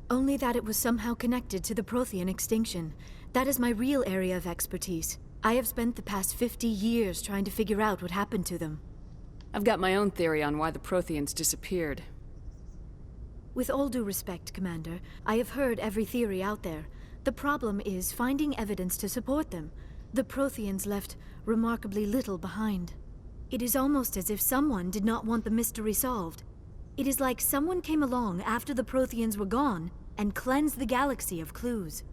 Only that it was somehow connected to the Prothean extinction. That is my real area of expertise. I have spent the past 50 years trying to figure out what happened to them. I've got my own theory on why the Protheans disappeared. With all due respect, Commander, I have heard every theory out there. The problem is finding evidence to support them. The Protheans left remarkably little behind. It is almost as if someone did not want the mystery solved. It is like someone came along after the Protheans were gone and cleansed the galaxy of clues.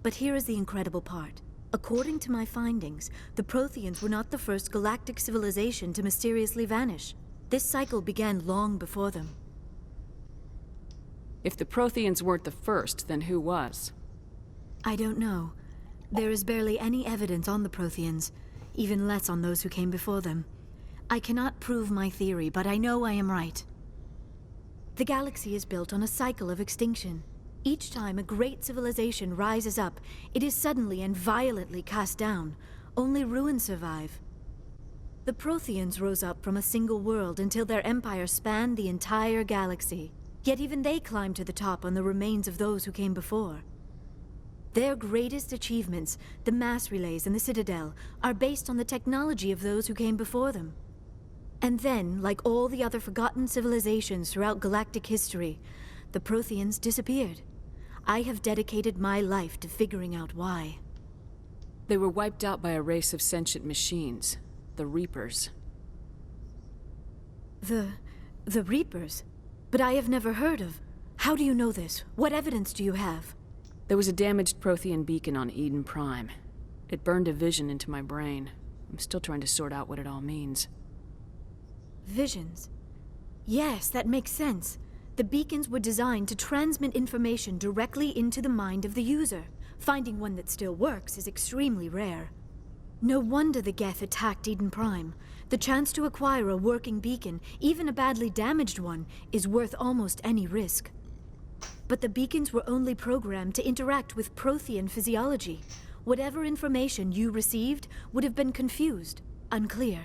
But here is the incredible part. According to my findings, the Protheans were not the first galactic civilization to mysteriously vanish. This cycle began long before them. If the Protheans weren't the first, then who was? I don't know. There is barely any evidence on the Protheans, even less on those who came before them. I cannot prove my theory, but I know I am right. The galaxy is built on a cycle of extinction. Each time a great civilization rises up, it is suddenly and violently cast down. Only ruins survive. The Protheans rose up from a single world until their empire spanned the entire galaxy. Yet even they climbed to the top on the remains of those who came before. Their greatest achievements, the mass relays and the Citadel, are based on the technology of those who came before them. And then, like all the other forgotten civilizations throughout galactic history, the Protheans disappeared. I have dedicated my life to figuring out why. They were wiped out by a race of sentient machines, the Reapers. The Reapers? But I have never heard of. How do you know this? What evidence do you have? There was a damaged Prothean beacon on Eden Prime. It burned a vision into my brain. I'm still trying to sort out what it all means. Visions? Yes, that makes sense. The beacons were designed to transmit information directly into the mind of the user. Finding one that still works is extremely rare. No wonder the Geth attacked Eden Prime. The chance to acquire a working beacon, even a badly damaged one, is worth almost any risk. But the beacons were only programmed to interact with Prothean physiology. Whatever information you received would have been confused, unclear.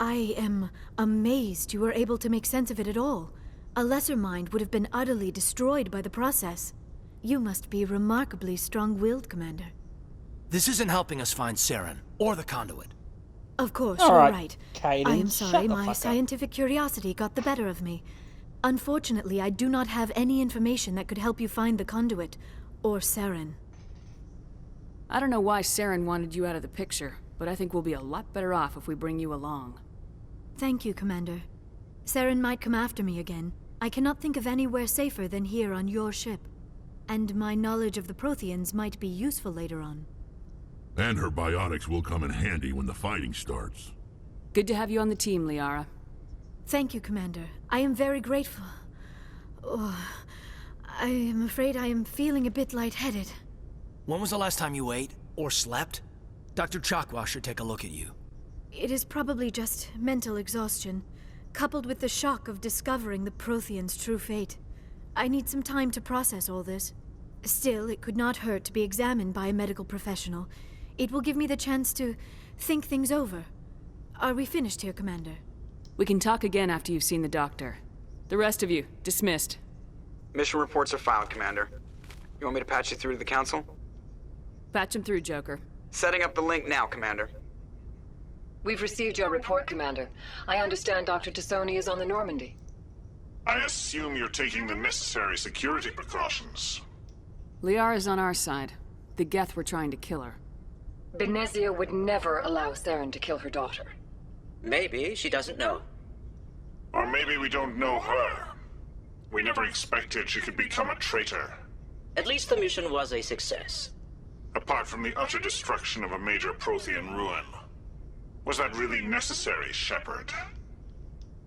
I am amazed you were able to make sense of it at all. A lesser mind would have been utterly destroyed by the process. You must be remarkably strong-willed, Commander. This isn't helping us find Saren, or the conduit. Of course, All you're right, right. Kaden, I am shut sorry, the my fuck up. scientific curiosity got the better of me. Unfortunately, I do not have any information that could help you find the conduit, or Saren. I don't know why Saren wanted you out of the picture, but I think we'll be a lot better off if we bring you along. Thank you, Commander. Saren might come after me again. I cannot think of anywhere safer than here on your ship. And my knowledge of the Protheans might be useful later on. And her biotics will come in handy when the fighting starts. Good to have you on the team, Liara. Thank you, Commander. I am very grateful. Oh, I am afraid I am feeling a bit lightheaded. When was the last time you ate, or slept? Dr. Chakwa should take a look at you. It is probably just mental exhaustion, coupled with the shock of discovering the Protheans' true fate. I need some time to process all this. Still, it could not hurt to be examined by a medical professional. It will give me the chance to think things over. Are we finished here, Commander? We can talk again after you've seen the doctor. The rest of you, dismissed. Mission reports are filed, Commander. You want me to patch you through to the Council? Patch him through, Joker. Setting up the link now, Commander. We've received your report, Commander. I understand Dr. Tassoni is on the Normandy. I assume you're taking the necessary security precautions. Liara's on our side. The Geth were trying to kill her. Benezia would never allow Saren to kill her daughter. Maybe she doesn't know. Or maybe we don't know her. We never expected she could become a traitor. At least the mission was a success. Apart from the utter destruction of a major Prothean ruin. Was that really necessary, Shepard?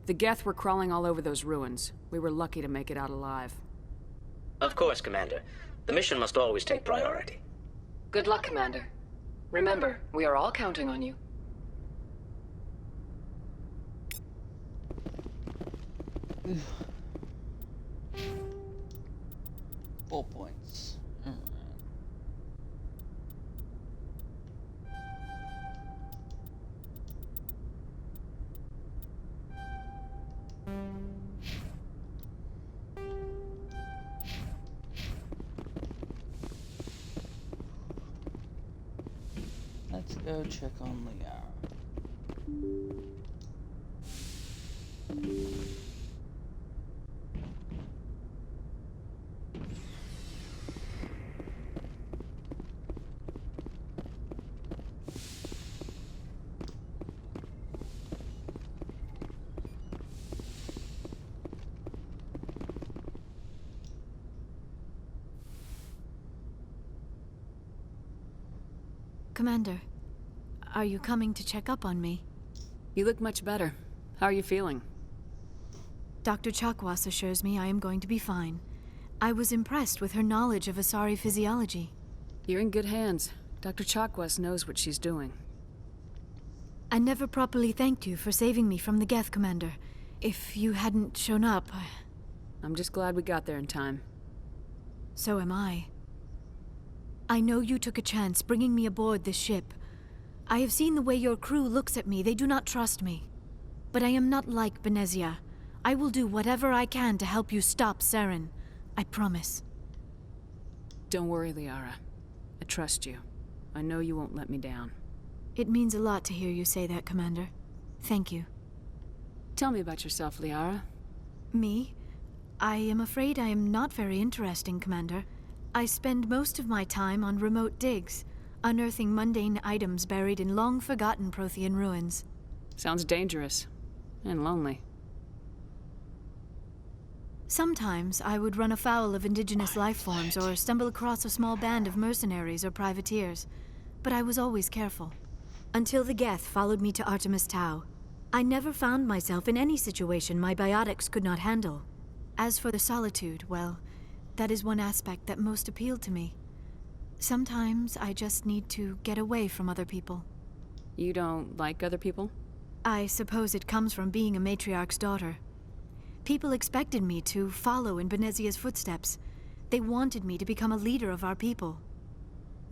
The Geth were crawling all over those ruins. We were lucky to make it out alive. Of course, Commander. The mission must always take priority. Good luck, Commander. Remember, we are all counting on you. Full points. Alright. Let's go check on Liara. Commander, are you coming to check up on me? You look much better. How are you feeling? Dr. Chakwas assures me I am going to be fine. I was impressed with her knowledge of Asari physiology. You're in good hands. Dr. Chakwas knows what she's doing. I never properly thanked you for saving me from the Geth, Commander. If you hadn't shown up, I'm just glad we got there in time. So am I. I know you took a chance bringing me aboard this ship. I have seen the way your crew looks at me. They do not trust me. But I am not like Benezia. I will do whatever I can to help you stop Saren. I promise. Don't worry, Liara. I trust you. I know you won't let me down. It means a lot to hear you say that, Commander. Thank you. Tell me about yourself, Liara. Me? I am afraid I am not very interesting, Commander. I spend most of my time on remote digs, unearthing mundane items buried in long-forgotten Prothean ruins. Sounds dangerous. And lonely. Sometimes I would run afoul of indigenous life forms or stumble across a small band of mercenaries or privateers, but I was always careful. Until the Geth followed me to Artemis Tau, I never found myself in any situation my biotics could not handle. As for the solitude, well, that is one aspect that most appealed to me. Sometimes I just need to get away from other people. You don't like other people? I suppose it comes from being a matriarch's daughter. People expected me to follow in Benezia's footsteps. They wanted me to become a leader of our people.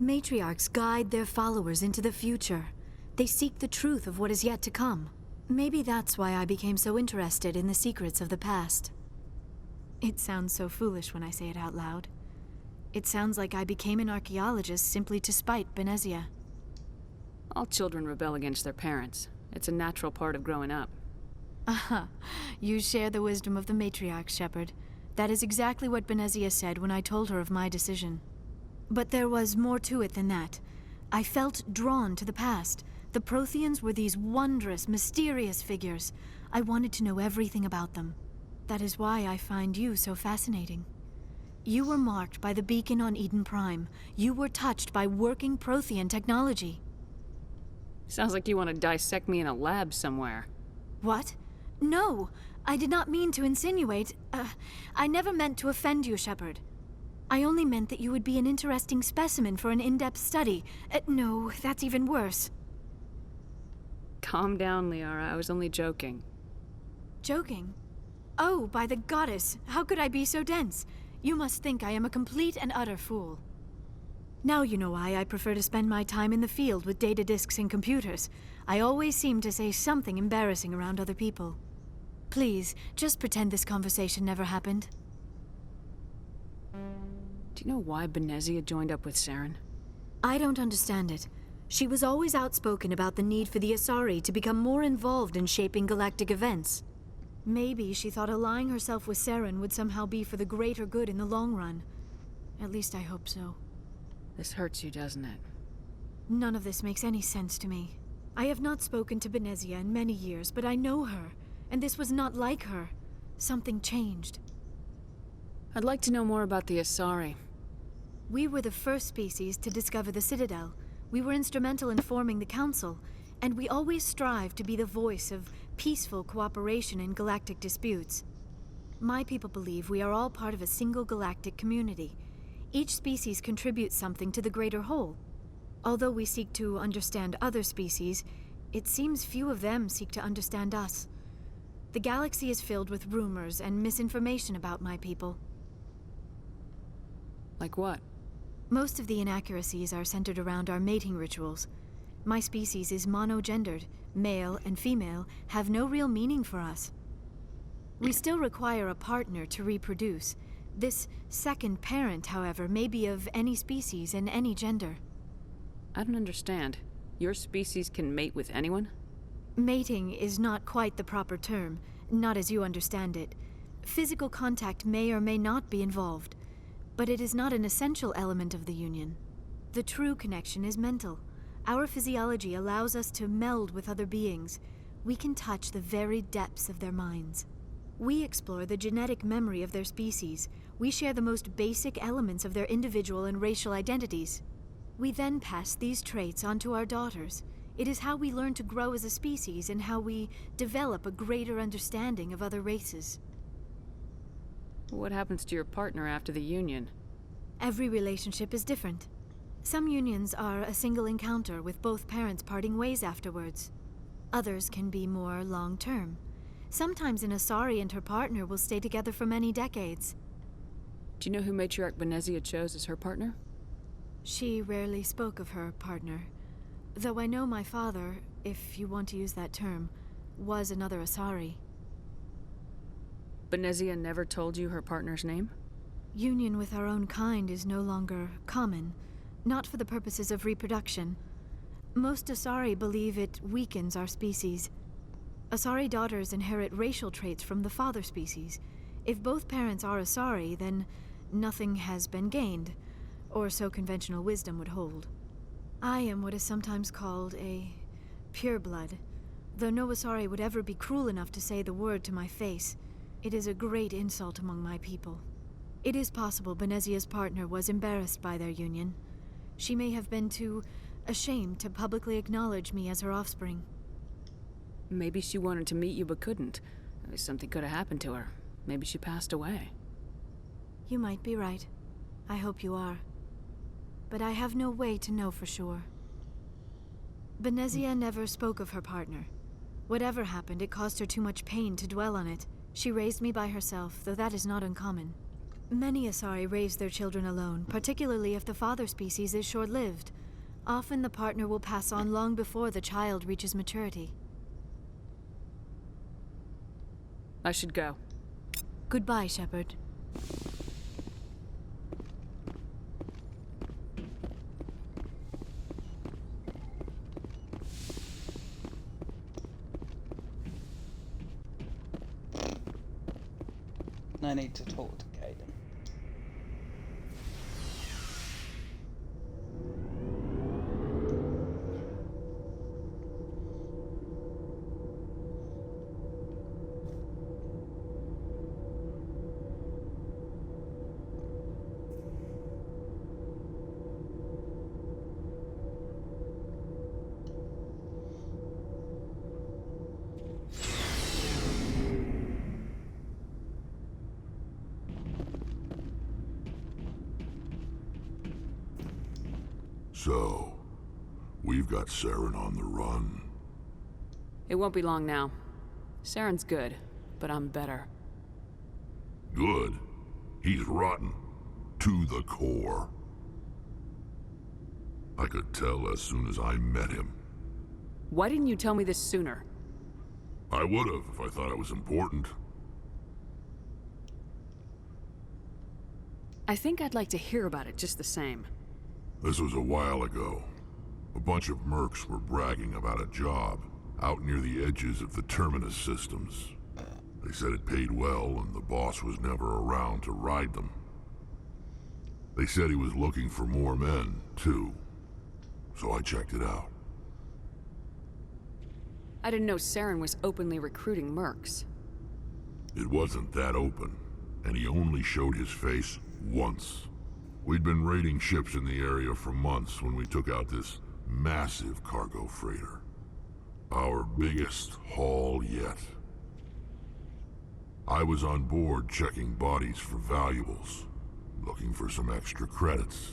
Matriarchs guide their followers into the future. They seek the truth of what is yet to come. Maybe that's why I became so interested in the secrets of the past. It sounds so foolish when I say it out loud. It sounds like I became an archaeologist simply to spite Benezia. All children rebel against their parents. It's a natural part of growing up. Aha, you share the wisdom of the matriarch, Shepard. That is exactly what Benezia said when I told her of my decision. But there was more to it than that. I felt drawn to the past. The Protheans were these wondrous, mysterious figures. I wanted to know everything about them. That is why I find you so fascinating. You were marked by the beacon on Eden Prime. You were touched by working Prothean technology. Sounds like you want to dissect me in a lab somewhere. What? No, I did not mean to insinuate. I never meant to offend you, Shepard. I only meant that you would be an interesting specimen for an in-depth study. No, that's even worse. Calm down, Liara. I was only joking. Joking? Oh, by the goddess, how could I be so dense? You must think I am a complete and utter fool. Now you know why I prefer to spend my time in the field with data disks and computers. I always seem to say something embarrassing around other people. Please, just pretend this conversation never happened. Do you know why Benezia joined up with Saren? I don't understand it. She was always outspoken about the need for the Asari to become more involved in shaping galactic events. Maybe she thought allying herself with Saren would somehow be for the greater good in the long run. At least I hope so. This hurts you, doesn't it? None of this makes any sense to me. I have not spoken to Benezia in many years, but I know her, and this was not like her. Something changed. I'd like to know more about the Asari. We were the first species to discover the Citadel. We were instrumental in forming the Council, and we always strive to be the voice of peaceful cooperation in galactic disputes. My people believe we are all part of a single galactic community. Each species contributes something to the greater whole. Although we seek to understand other species, it seems few of them seek to understand us. The galaxy is filled with rumors and misinformation about my people. Like what? Most of the inaccuracies are centered around our mating rituals. My species is monogendered. Male and female have no real meaning for us. We still require a partner to reproduce. This second parent, however, may be of any species and any gender. I don't understand. Your species can mate with anyone? Mating is not quite the proper term, not as you understand it. Physical contact may or may not be involved, but it is not an essential element of the union. The true connection is mental. Our physiology allows us to meld with other beings. We can touch the very depths of their minds. We explore the genetic memory of their species. We share the most basic elements of their individual and racial identities. We then pass these traits on to our daughters. It is how we learn to grow as a species and how we develop a greater understanding of other races. What happens to your partner after the union? Every relationship is different. Some unions are a single encounter with both parents parting ways afterwards. Others can be more long-term. Sometimes an Asari and her partner will stay together for many decades. Do you know who Matriarch Benezia chose as her partner? She rarely spoke of her partner. Though I know my father, if you want to use that term, was another Asari. Benezia never told you her partner's name? Union with our own kind is no longer common, not for the purposes of reproduction. Most Asari believe it weakens our species. Asari daughters inherit racial traits from the father species. If both parents are Asari, then nothing has been gained, or so conventional wisdom would hold. I am what is sometimes called a pureblood, though no Asari would ever be cruel enough to say the word to my face. It is a great insult among my people. It is possible Benezia's partner was embarrassed by their union. She may have been too ashamed to publicly acknowledge me as her offspring. Maybe she wanted to meet you but couldn't. Something could have happened to her. Maybe she passed away. You might be right. I hope you are. But I have no way to know for sure. Benezia never spoke of her partner. Whatever happened, it caused her too much pain to dwell on it. She raised me by herself, though that is not uncommon. Many Asari raise their children alone, particularly if the father species is short-lived. Often the partner will pass on long before the child reaches maturity. I should go. Goodbye, Shepard. I need to talk to Kaidan. So, we've got Saren on the run. It won't be long now. Saren's good, but I'm better. Good? He's rotten. To the core. I could tell as soon as I met him. Why didn't you tell me this sooner? I would've if I thought it was important. I think I'd like to hear about it just the same. This was a while ago. A bunch of mercs were bragging about a job out near the edges of the Terminus systems. They said it paid well and the boss was never around to ride them. They said he was looking for more men, too. So I checked it out. I didn't know Saren was openly recruiting mercs. It wasn't that open, and he only showed his face once. We'd been raiding ships in the area for months when we took out this massive cargo freighter. Our biggest haul yet. I was on board checking bodies for valuables, looking for some extra credits.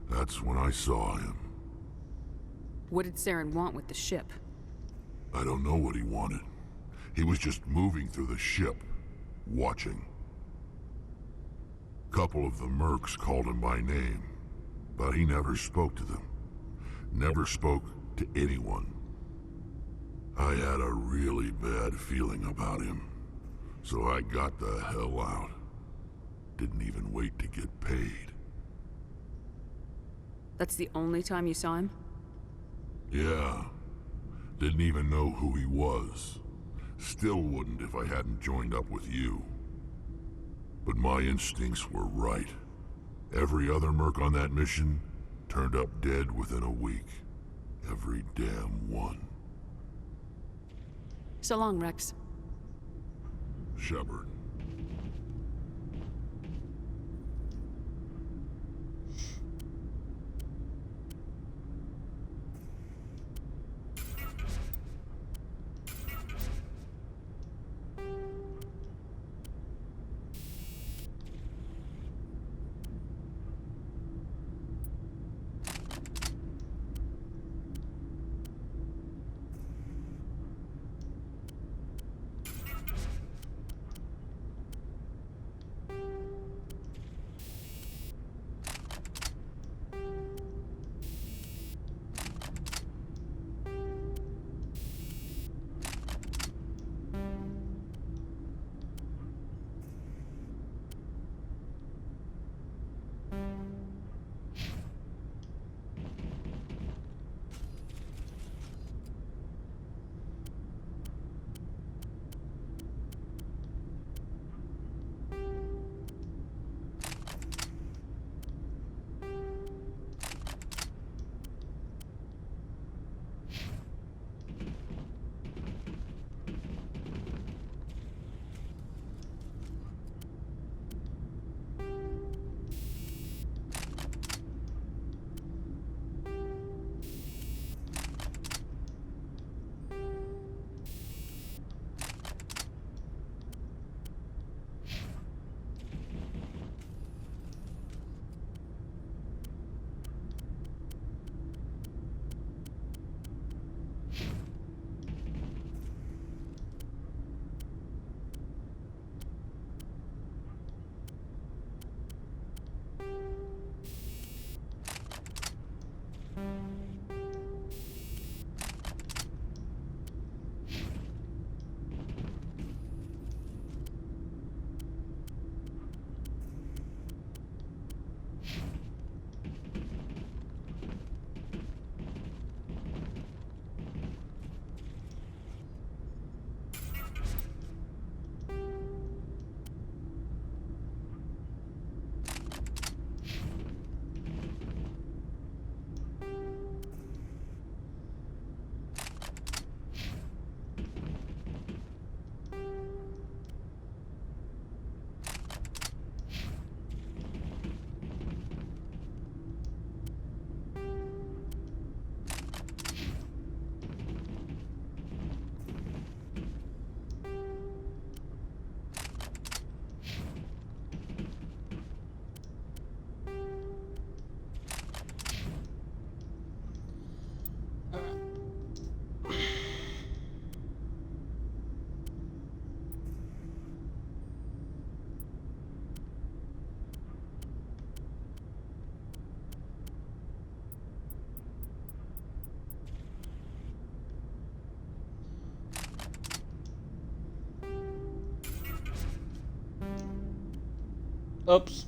That's when I saw him. What did Saren want with the ship? I don't know what he wanted. He was just moving through the ship, watching. Couple of the mercs called him by name, but he never spoke to them. Never spoke to anyone. I had a really bad feeling about him, so I got the hell out. Didn't even wait to get paid. That's the only time you saw him? Yeah. Didn't even know who he was. Still wouldn't if I hadn't joined up with you. But my instincts were right. Every other merc on that mission turned up dead within a week. Every damn one. So long, Rex. Shepard. Oops.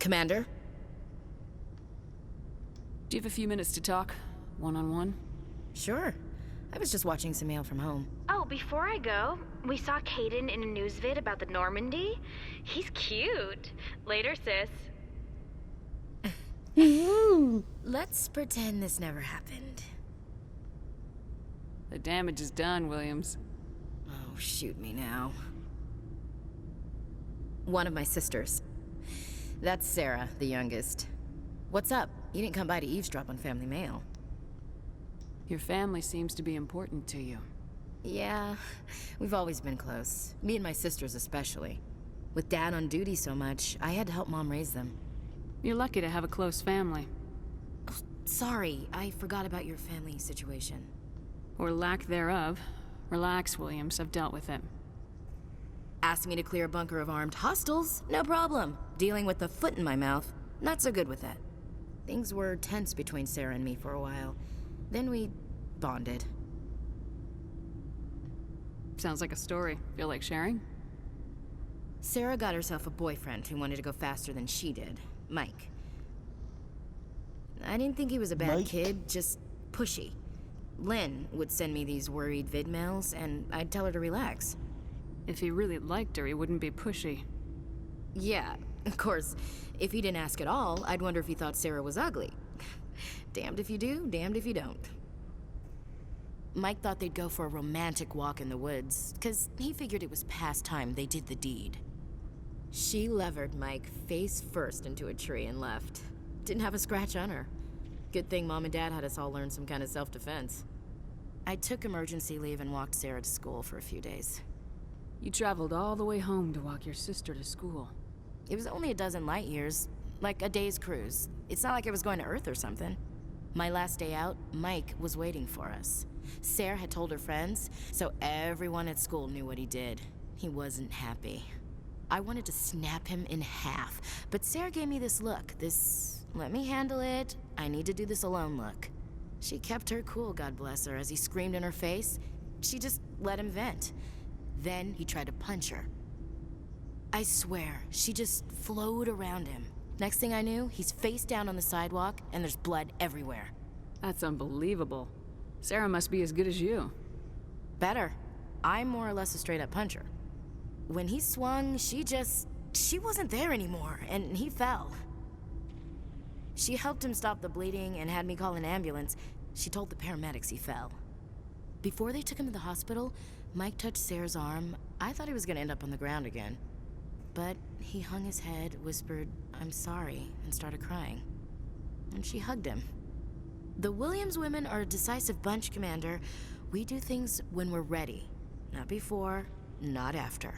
Commander? Do you have a few minutes to talk? One-on-one? Sure. I was just watching some mail from home. Oh, before I go, we saw Caden in a news vid about the Normandy. He's cute. Later, sis. Let's pretend this never happened. The damage is done, Williams. Oh, shoot me now. One of my sisters. That's Sarah, the youngest. What's up? You didn't come by to eavesdrop on family mail. Your family seems to be important to you. Yeah, we've always been close. Me and my sisters especially. With Dad on duty so much, I had to help Mom raise them. You're lucky to have a close family. Oh, sorry, I forgot about your family situation. Or lack thereof. Relax, Williams. I've dealt with it. Asked me to clear a bunker of armed hostiles? No problem. Dealing with the foot in my mouth? Not so good with that. Things were tense between Sarah and me for a while. Then we bonded. Sounds like a story. Feel like sharing? Sarah got herself a boyfriend who wanted to go faster than she did. Mike. I didn't think he was a bad kid, just pushy. Lynn would send me these worried vid mails, and I'd tell her to relax. If he really liked her, he wouldn't be pushy. Yeah, of course. If he didn't ask at all, I'd wonder if he thought Sarah was ugly. Damned if you do, damned if you don't. Mike thought they'd go for a romantic walk in the woods, because he figured it was past time they did the deed. She levered Mike face first into a tree and left. Didn't have a scratch on her. Good thing Mom and Dad had us all learn some kind of self-defense. I took emergency leave and walked Sarah to school for a few days. You traveled all the way home to walk your sister to school. It was only a dozen light years, like a day's cruise. It's not like I was going to Earth or something. My last day out, Mike was waiting for us. Sarah had told her friends, so everyone at school knew what he did. He wasn't happy. I wanted to snap him in half, but Sarah gave me this look, this let me handle it, I need to do this alone look. She kept her cool, God bless her, as he screamed in her face. She just let him vent. Then he tried to punch her. I swear, she just flowed around him. Next thing I knew, he's face down on the sidewalk, and there's blood everywhere. That's unbelievable. Sarah must be as good as you. Better. I'm more or less a straight-up puncher. When he swung, she wasn't there anymore, and he fell. She helped him stop the bleeding and had me call an ambulance. She told the paramedics he fell. Before they took him to the hospital, Mike touched Sarah's arm. I thought he was gonna end up on the ground again. But he hung his head, whispered, "I'm sorry," and started crying. And she hugged him. The Williams women are a decisive bunch, Commander. We do things when we're ready. Not before, not after.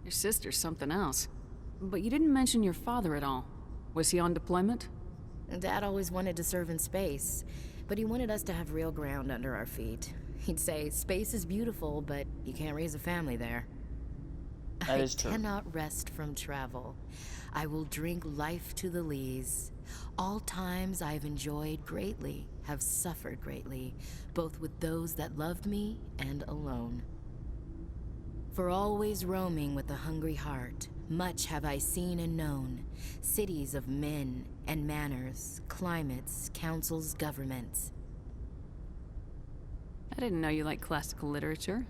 Your sister's something else. But you didn't mention your father at all. Was he on deployment? Dad always wanted to serve in space, but he wanted us to have real ground under our feet. He'd say, space is beautiful, but you can't raise a family there. That is true. I cannot rest from travel. I will drink life to the lees. All times I have enjoyed greatly, have suffered greatly, both with those that loved me and alone. For always roaming with a hungry heart, much have I seen and known, cities of men and manners, climates, councils, governments. I didn't know you liked classical literature.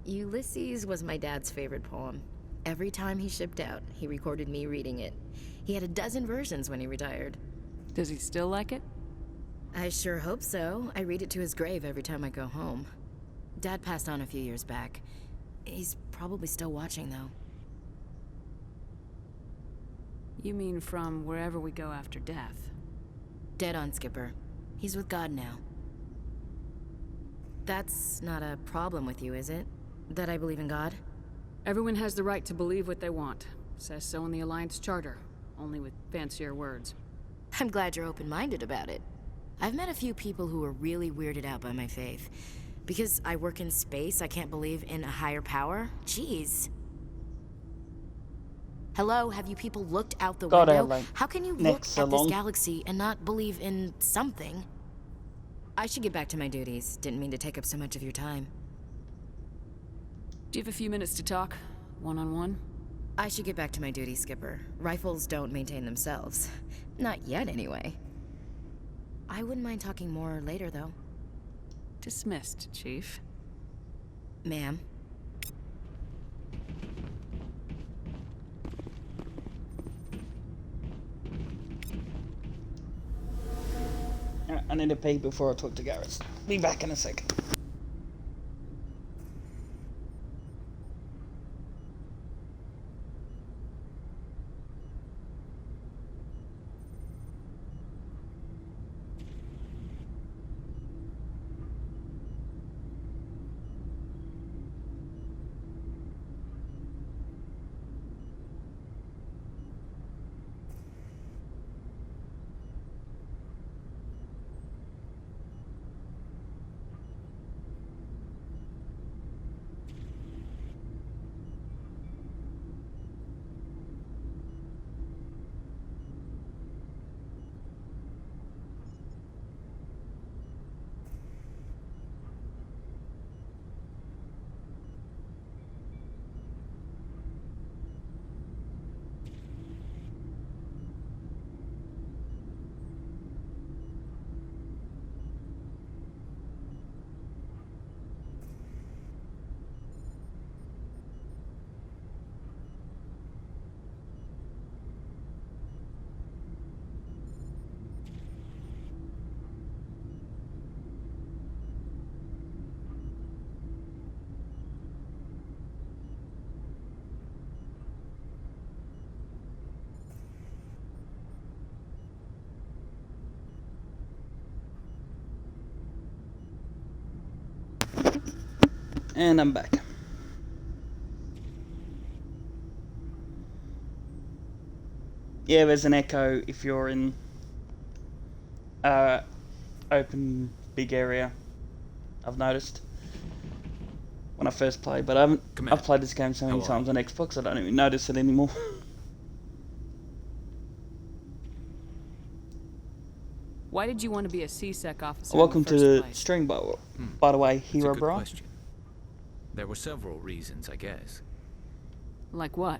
Ulysses was my dad's favorite poem. Every time he shipped out, he recorded me reading it. He had a dozen versions when he retired. Does he still like it? I sure hope so. I read it to his grave every time I go home. Dad passed on a few years back. He's probably still watching, though. You mean from wherever we go after death? Dead on, Skipper. He's with God now. That's not a problem with you, is it? That I believe in God? Everyone has the right to believe what they want. Says so in the Alliance Charter, only with fancier words. I'm glad you're open-minded about it. I've met a few people who are really weirded out by my faith. Because I work in space, I can't believe in a higher power? Jeez. Hello, have you people looked out the window? How can you look at this galaxy and not believe in something? I should get back to my duties. Didn't mean to take up so much of your time. Do you have a few minutes to talk? One-on-one? I should get back to my duty, Skipper. Rifles don't maintain themselves. Not yet, anyway. I wouldn't mind talking more later, though. Dismissed, Chief. Ma'am. I need to pee before I talk to Garrus. Be back in a second. And I'm back. Yeah, there's an echo if you're in open big area. I've noticed when I first played, but I've played this game so many times on Xbox I don't even notice it anymore. Why did you want to be a CSEC officer? Welcome to the place? stream, by the way, Hero That's a good Bra. question. There were several reasons, I guess. Like what?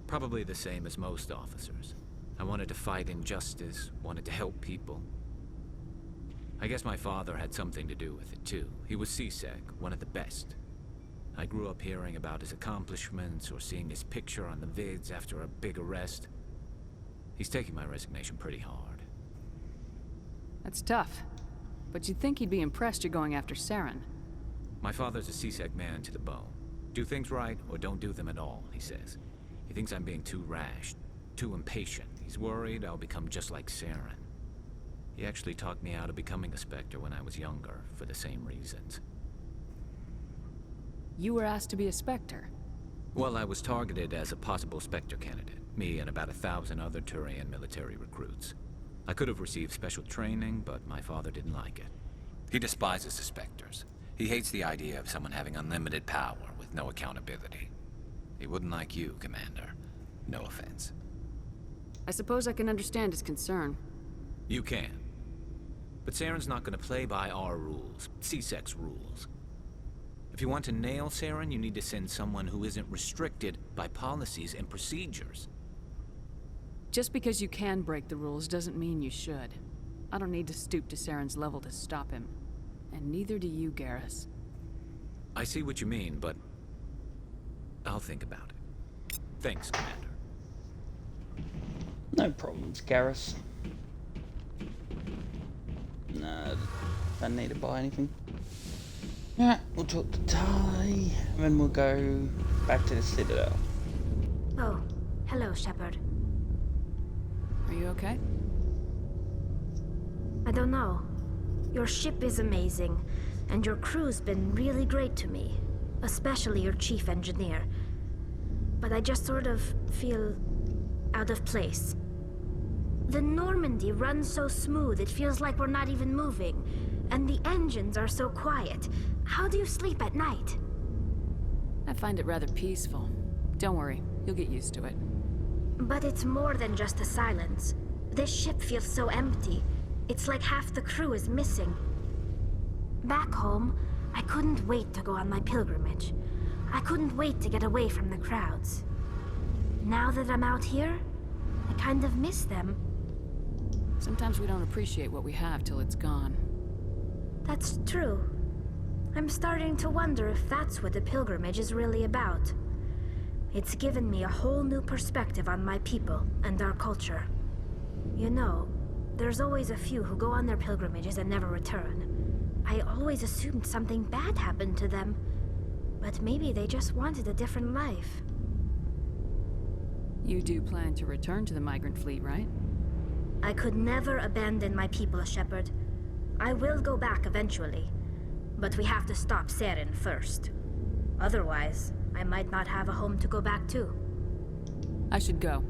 Probably the same as most officers. I wanted to fight injustice, wanted to help people. I guess my father had something to do with it too. He was CSEC, one of the best. I grew up hearing about his accomplishments or seeing his picture on the vids after a big arrest. He's taking my resignation pretty hard. That's tough. But you'd think he'd be impressed you're going after Saren. My father's a CSEC man to the bone. Do things right or don't do them at all, he says. He thinks I'm being too rash, too impatient. He's worried I'll become just like Saren. He actually talked me out of becoming a Spectre when I was younger, for the same reasons. You were asked to be a Spectre? Well, I was targeted as a possible Spectre candidate. Me and about 1,000 other Turian military recruits. I could have received special training, but my father didn't like it. He despises the Spectres. He hates the idea of someone having unlimited power with no accountability. He wouldn't like you, Commander. No offense. I suppose I can understand his concern. You can. But Saren's not going to play by our rules, CSEC's rules. If you want to nail Saren, you need to send someone who isn't restricted by policies and procedures. Just because you can break the rules doesn't mean you should. I don't need to stoop to Saren's level to stop him. And neither do you, Garrus. I see what you mean, but I'll think about it. Thanks, Commander. No problems, Garrus. No, don't need to buy anything. Yeah, we'll talk to Ty, and then we'll go back to the Citadel. Oh, hello, Shepard. Are you okay? I don't know. Your ship is amazing, and your crew's been really great to me, especially your chief engineer. But I just sort of feel out of place. The Normandy runs so smooth it feels like we're not even moving, and the engines are so quiet. How do you sleep at night? I find it rather peaceful. Don't worry, you'll get used to it. But it's more than just the silence. This ship feels so empty. It's like half the crew is missing. Back home, I couldn't wait to go on my pilgrimage. I couldn't wait to get away from the crowds. Now that I'm out here, I kind of miss them. Sometimes we don't appreciate what we have till it's gone. That's true. I'm starting to wonder if that's what the pilgrimage is really about. It's given me a whole new perspective on my people and our culture. You know, there's always a few who go on their pilgrimages and never return. I always assumed something bad happened to them, but maybe they just wanted a different life. You do plan to return to the migrant fleet, right? I could never abandon my people, Shepard. I will go back eventually, but we have to stop Saren first. Otherwise, I might not have a home to go back to. I should go.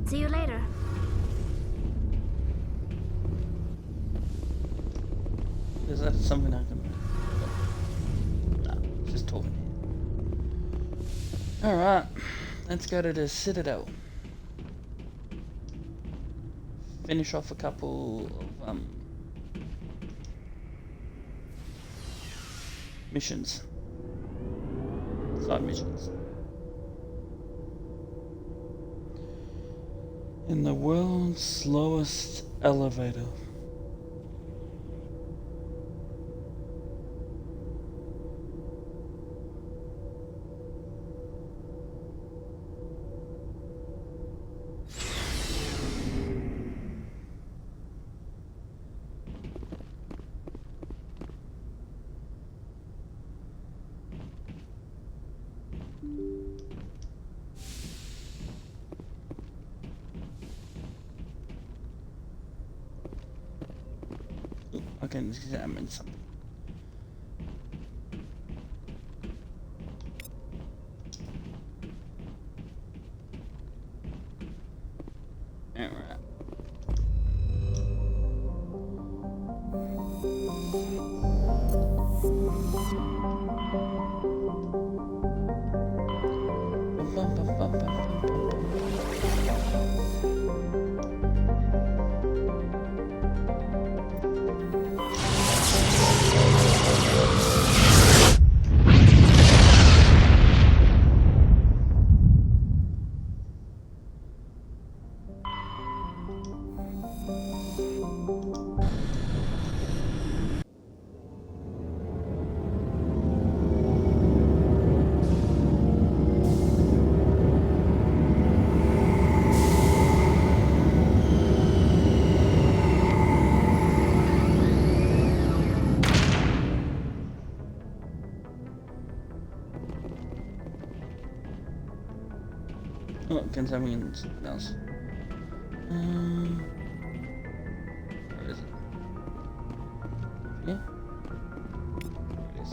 See you later. Is that something I can... No, just talking. Alright, let's go to the Citadel. Finish off a couple of missions. Side missions. In the world's slowest elevator. I can examine something. Alright. Oh, can tell me something else. Where is it? Yeah. There it is.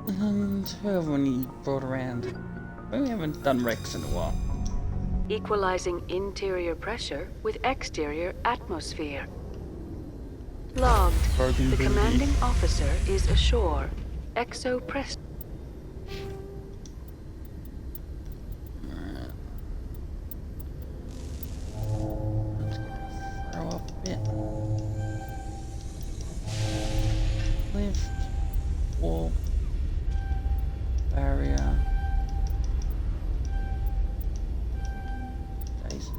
And who have we brought around? We haven't done Rex in a while. Equalizing interior pressure with exterior atmosphere. Logged. The commanding officer is ashore. Exo Press. Throw up a bit. Lift. Wall. Barrier. Jesus.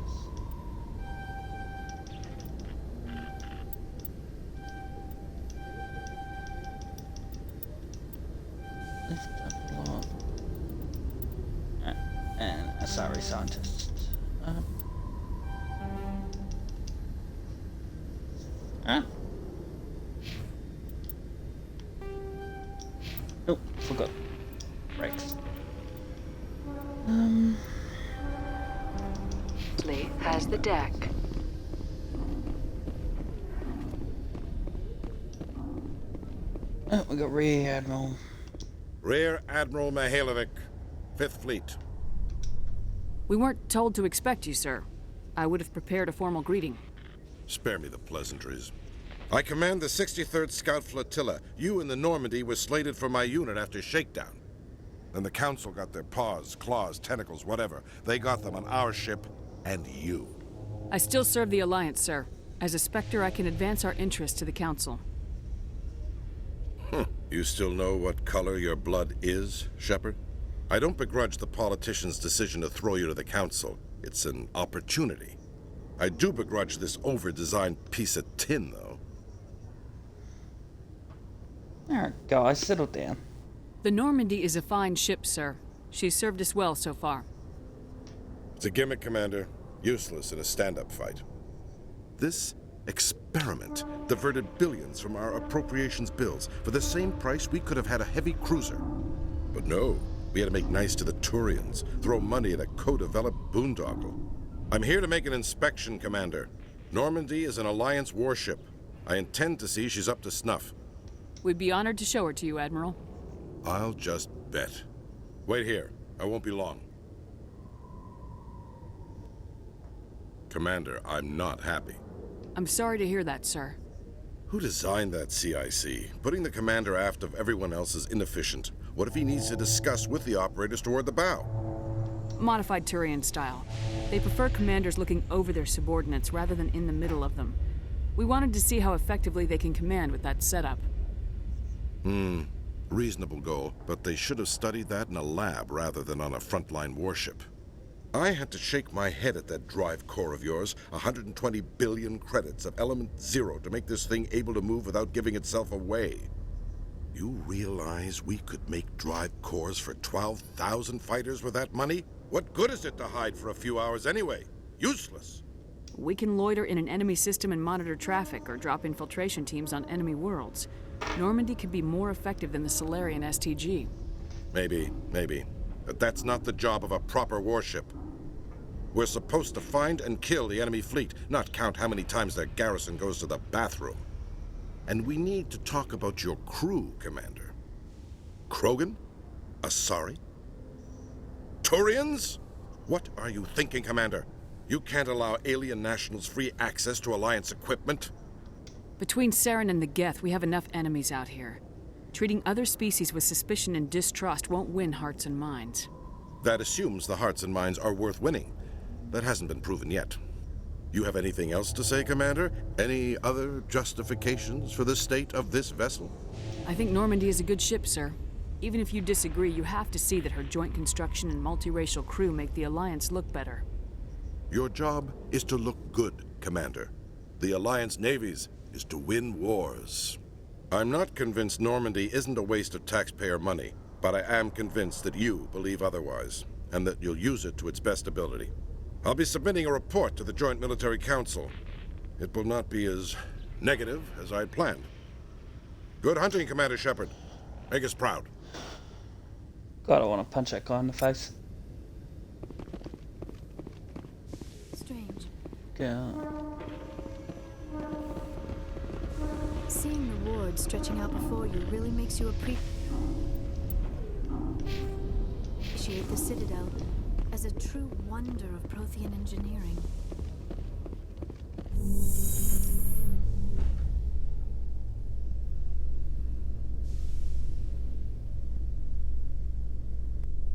Lift up log. And sorry, scientist. Oh, forgot. Rex. Has the deck. Oh, we got Rear Admiral. Rear Admiral Mihailovic, 5th Fleet. We weren't told to expect you, sir. I would have prepared a formal greeting. Spare me the pleasantries. I command the 63rd Scout Flotilla. You and the Normandy were slated for my unit after shakedown. Then the Council got their paws, claws, tentacles, whatever. They got them on our ship and you. I still serve the Alliance, sir. As a Spectre, I can advance our interests to the Council. You still know what color your blood is, Shepard? I don't begrudge the politician's decision to throw you to the Council. It's an opportunity. I do begrudge this over-designed piece of tin, though. Alright, guys, settle down. The Normandy is a fine ship, sir. She's served us well so far. It's a gimmick, Commander. Useless in a stand-up fight. This experiment diverted billions from our appropriations bills. For the same price, we could have had a heavy cruiser. But no, we had to make nice to the Turians, throw money at a co-developed boondoggle. I'm here to make an inspection, Commander. Normandy is an Alliance warship. I intend to see she's up to snuff. We'd be honored to show her to you, Admiral. I'll just bet. Wait here. I won't be long. Commander, I'm not happy. I'm sorry to hear that, sir. Who designed that CIC? Putting the commander aft of everyone else is inefficient. What if he needs to discuss with the operators toward the bow? Modified Turian style. They prefer commanders looking over their subordinates rather than in the middle of them. We wanted to see how effectively they can command with that setup. Reasonable goal, but they should have studied that in a lab rather than on a frontline warship. I had to shake my head at that drive core of yours. 120 billion credits of element 0 to make this thing able to move without giving itself away. You realize we could make drive cores for 12,000 fighters with that money? What good is it to hide for a few hours anyway? Useless. We can loiter in an enemy system and monitor traffic or drop infiltration teams on enemy worlds. Normandy could be more effective than the Solarian STG. Maybe. But that's not the job of a proper warship. We're supposed to find and kill the enemy fleet, not count how many times their garrison goes to the bathroom. And we need to talk about your crew, Commander. Krogan? Asari? Turians? What are you thinking, Commander? You can't allow alien nationals free access to Alliance equipment? Between Saren and the Geth, we have enough enemies out here. Treating other species with suspicion and distrust won't win hearts and minds. That assumes the hearts and minds are worth winning. That hasn't been proven yet. You have anything else to say, Commander? Any other justifications for the state of this vessel? I think Normandy is a good ship, sir. Even if you disagree, you have to see that her joint construction and multiracial crew make the Alliance look better. Your job is to look good, Commander. The Alliance navies is to win wars. I'm not convinced Normandy isn't a waste of taxpayer money, but I am convinced that you believe otherwise, and that you'll use it to its best ability. I'll be submitting a report to the Joint Military Council. It will not be as negative as I'd planned. Good hunting, Commander Shepard. Make us proud. God, I want to punch that guy in the face. Strange. Yeah. Seeing the ward stretching out before you really makes you appreciate the Citadel as a true wonder of Prothean engineering.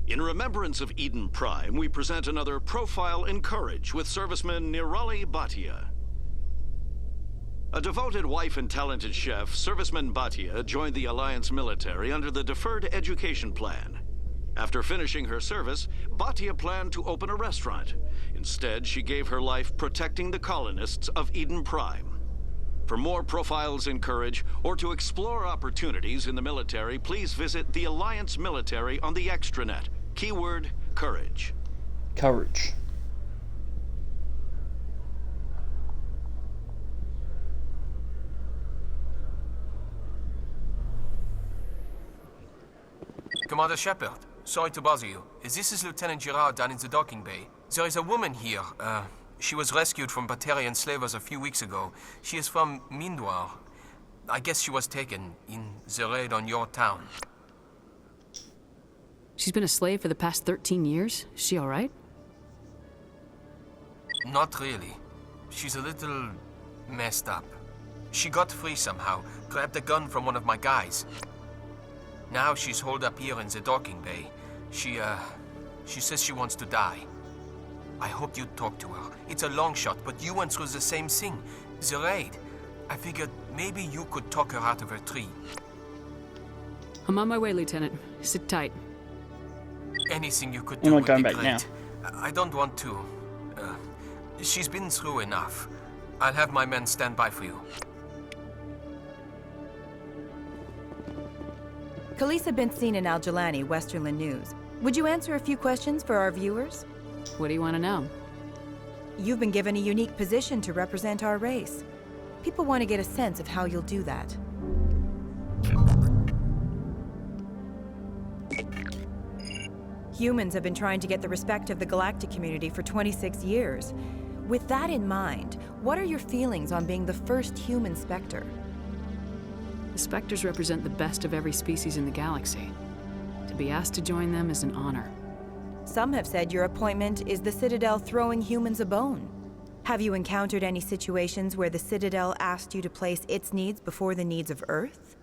In remembrance of Eden Prime, we present another Profile in Courage with serviceman Nirali Bhatia. A devoted wife and talented chef, Serviceman Bhatia joined the Alliance military under the Deferred Education Plan. After finishing her service, Bhatia planned to open a restaurant. Instead, she gave her life protecting the colonists of Eden Prime. For more Profiles in Courage, or to explore opportunities in the military, please visit the Alliance military on the extranet. Keyword, Courage. Courage. Commander Shepard, sorry to bother you. This is Lieutenant Girard down in the docking bay. There is a woman here. She was rescued from Batarian slavers a few weeks ago. She is from Mindwar. I guess she was taken in the raid on your town. She's been a slave for the past 13 years? Is she alright? Not really. She's a little messed up. She got free somehow, grabbed a gun from one of my guys. Now she's holed up here in the docking bay. She says she wants to die. I hoped you'd talk to her. It's a long shot, but you went through the same thing. The raid. I figured maybe you could talk her out of her tree. I'm on my way, Lieutenant. Sit tight. Anything you could I'm do not would going be back great. I don't want to. She's been through enough. I'll have my men stand by for you. Khaleesa been seen in Al Jalani, Westerland News. Would you answer a few questions for our viewers? What do you want to know? You've been given a unique position to represent our race. People want to get a sense of how you'll do that. Humans have been trying to get the respect of the galactic community for 26 years. With that in mind, what are your feelings on being the first human Spectre? The Spectres represent the best of every species in the galaxy. To be asked to join them is an honor. Some have said your appointment is the Citadel throwing humans a bone. Have you encountered any situations where the Citadel asked you to place its needs before the needs of Earth?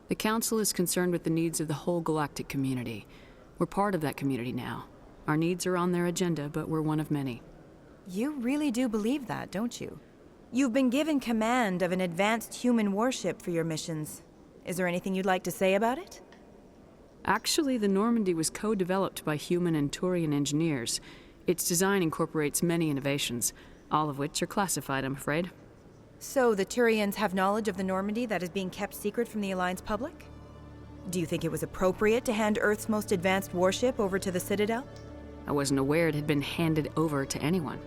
The Council is concerned with the needs of the whole galactic community. We're part of that community now. Our needs are on their agenda, but we're one of many. You really do believe that, don't you? You've been given command of an advanced human warship for your missions. Is there anything you'd like to say about it? Actually, the Normandy was co-developed by human and Turian engineers. Its design incorporates many innovations, all of which are classified, I'm afraid. So the Turians have knowledge of the Normandy that is being kept secret from the Alliance public? Do you think it was appropriate to hand Earth's most advanced warship over to the Citadel? I wasn't aware it had been handed over to anyone.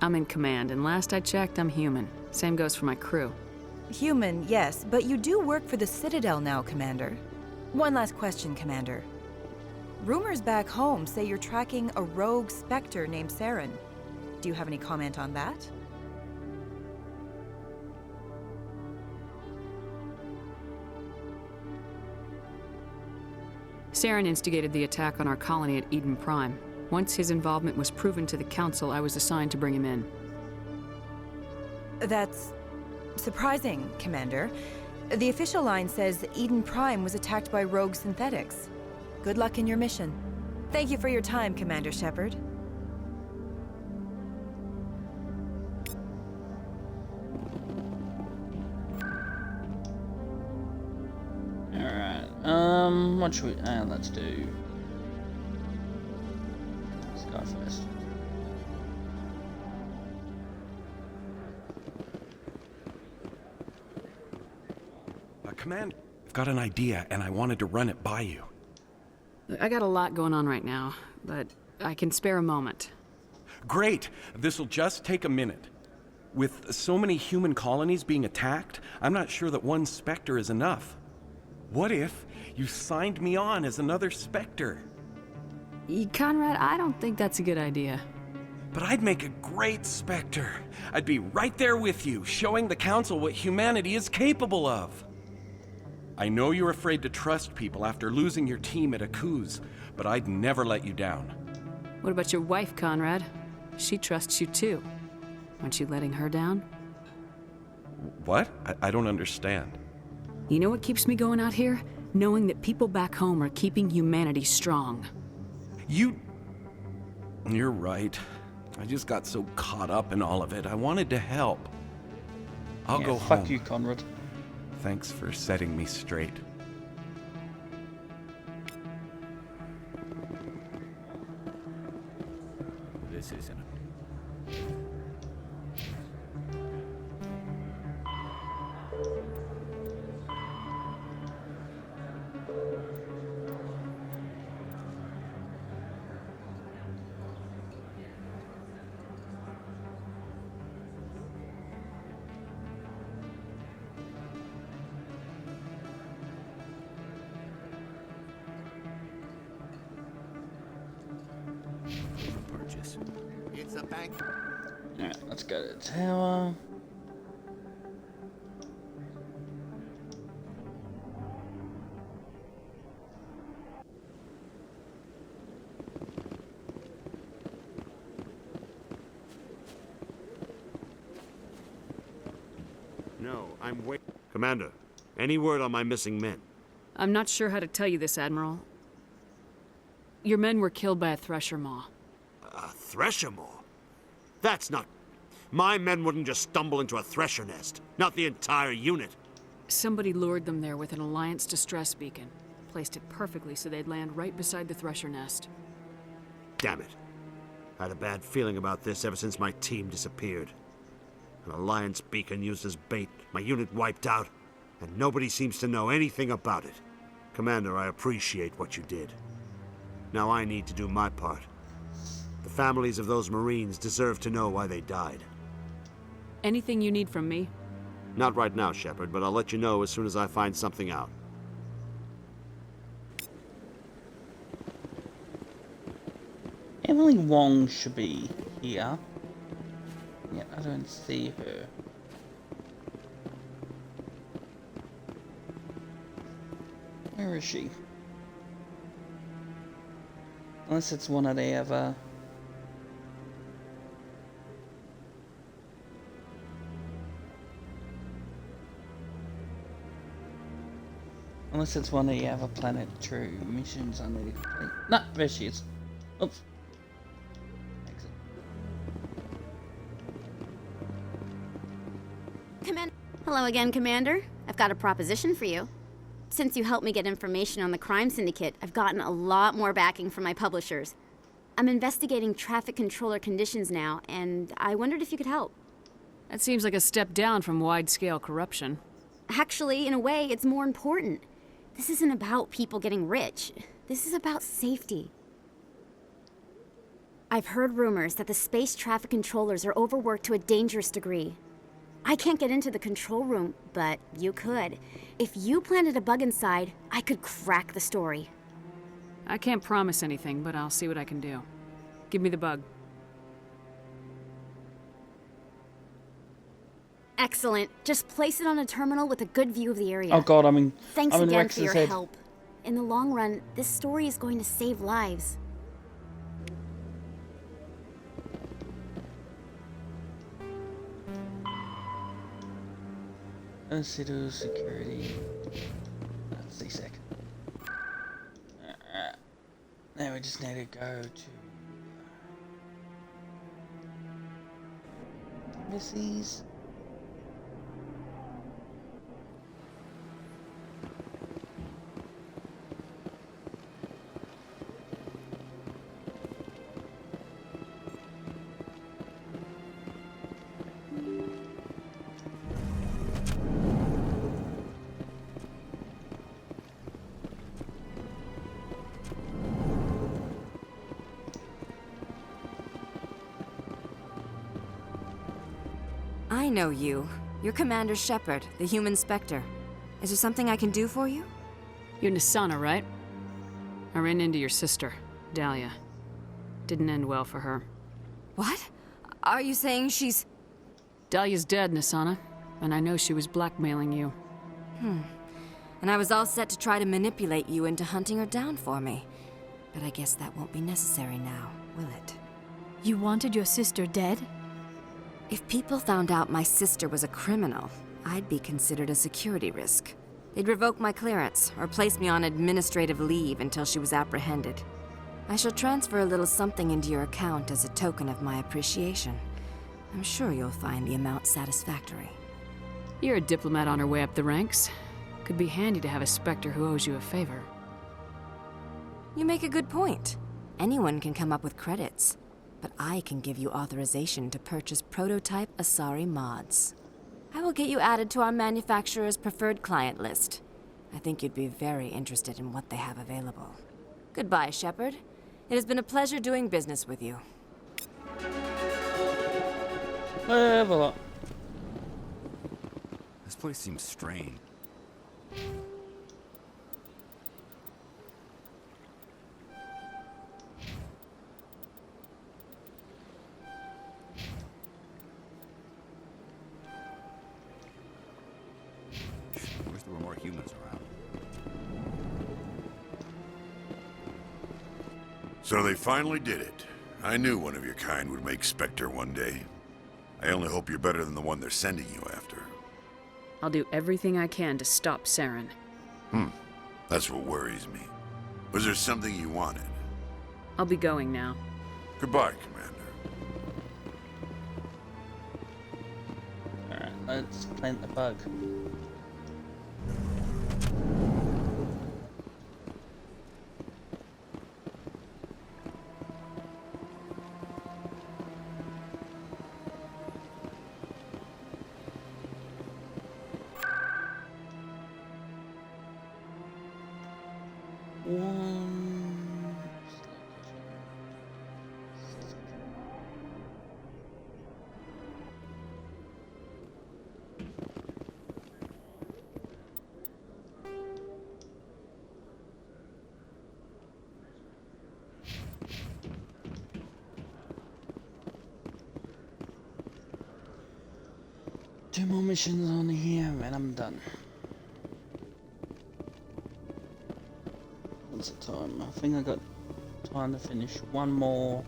I'm in command, and last I checked, I'm human. Same goes for my crew. Human, yes, but you do work for the Citadel now, Commander. One last question, Commander. Rumors back home say you're tracking a rogue Spectre named Saren. Do you have any comment on that? Saren instigated the attack on our colony at Eden Prime. Once his involvement was proven to the Council, I was assigned to bring him in. That's surprising, Commander. The official line says Eden Prime was attacked by rogue synthetics. Good luck in your mission. Thank you for your time, Commander Shepard. Alright, what should we, let's do this guy first. Commander, I've got an idea, and I wanted to run it by you. I got a lot going on right now, but I can spare a moment. Great! This'll just take a minute. With so many human colonies being attacked, I'm not sure that one Spectre is enough. What if you signed me on as another Spectre? Conrad, I don't think that's a good idea. But I'd make a great Spectre. I'd be right there with you, showing the Council what humanity is capable of. I know you're afraid to trust people after losing your team at Akuz, but I'd never let you down. What about your wife, Conrad? She trusts you too. Aren't you letting her down? What? I don't understand. You know what keeps me going out here? Knowing that people back home are keeping humanity strong. You're right. I just got so caught up in all of it. I wanted to help. I'll go home. Fuck you, Conrad. Thanks for setting me straight. This isn't. Purchase. It's a bank. Alright, let's go to the tower. No, I'm wait. Commander, any word on my missing men? I'm not sure how to tell you this, Admiral. Your men were killed by a Thresher Maw. A thresher maw? That's not... My men wouldn't just stumble into a thresher nest. Not the entire unit. Somebody lured them there with an Alliance distress beacon. Placed it perfectly so they'd land right beside the thresher nest. Damn it. I had a bad feeling about this ever since my team disappeared. An Alliance beacon used as bait, my unit wiped out, and nobody seems to know anything about it. Commander, I appreciate what you did. Now I need to do my part. The families of those Marines deserve to know why they died. Anything you need from me? Not right now, Shepard, but I'll let you know as soon as I find something out. Emily Wong should be here. Yeah, I don't see her. Where is she? Unless it's one of the other... Unless it's one of the other planetary missions I need to complete. No, there she is. Oops. Hello again, Commander. I've got a proposition for you. Since you helped me get information on the crime syndicate, I've gotten a lot more backing from my publishers. I'm investigating traffic controller conditions now, and I wondered if you could help. That seems like a step down from wide-scale corruption. Actually, in a way, it's more important. This isn't about people getting rich. This is about safety. I've heard rumors that the space traffic controllers are overworked to a dangerous degree. I can't get into the control room, but you could. If you planted a bug inside, I could crack the story. I can't promise anything, but I'll see what I can do. Give me the bug. Excellent. Just place it on a terminal with a good view of the area. Oh god, Thanks I'm in again Rex's for your head. help. In the long run, this story is going to save lives. City security. Let's see a sec. Now we just need to go to Missy's. I know you. You're Commander Shepard, the human Spectre. Is there something I can do for you? You're Nassana, right? I ran into your sister, Dahlia. Didn't end well for her. What? Are you saying she's... Dahlia's dead, Nassana. And I know she was blackmailing you. And I was all set to try to manipulate you into hunting her down for me. But I guess that won't be necessary now, will it? You wanted your sister dead? If people found out my sister was a criminal, I'd be considered a security risk. They'd revoke my clearance, or place me on administrative leave until she was apprehended. I shall transfer a little something into your account as a token of my appreciation. I'm sure you'll find the amount satisfactory. You're a diplomat on her way up the ranks. Could be handy to have a Spectre who owes you a favor. You make a good point. Anyone can come up with credits. But I can give you authorization to purchase prototype Asari mods. I will get you added to our manufacturer's preferred client list. I think you'd be very interested in what they have available. Goodbye, Shepard. It has been a pleasure doing business with you. Level up. This place seems strange. Wish there were more humans around. So they finally did it. I knew one of your kind would make Spectre one day. I only hope you're better than the one they're sending you after. I'll do everything I can to stop Saren. That's what worries me. Was there something you wanted? I'll be going now. Goodbye, Commander. Alright, let's plant the bug. Two more missions on here and I'm done. What's the time? I think I got time to finish one more.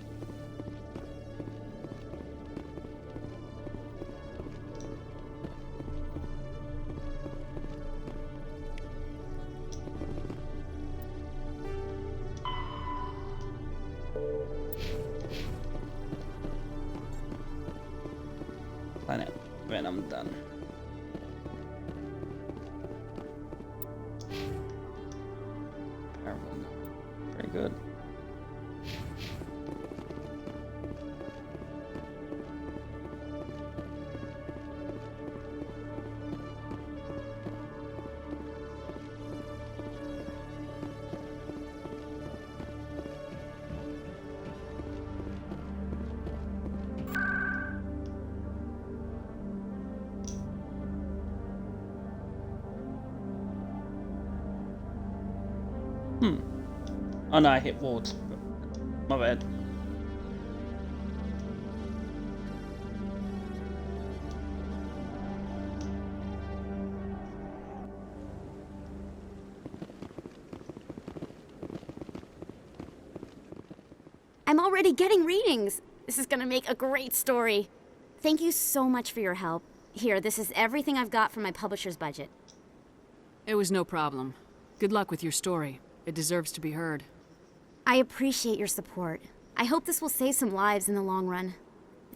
Planet when I'm done. Paragon. Very good. Oh no, I hit wards. My bad. I'm already getting readings. This is gonna make a great story. Thank you so much for your help. Here, this is everything I've got from my publisher's budget. It was no problem. Good luck with your story. It deserves to be heard. I appreciate your support. I hope this will save some lives in the long run.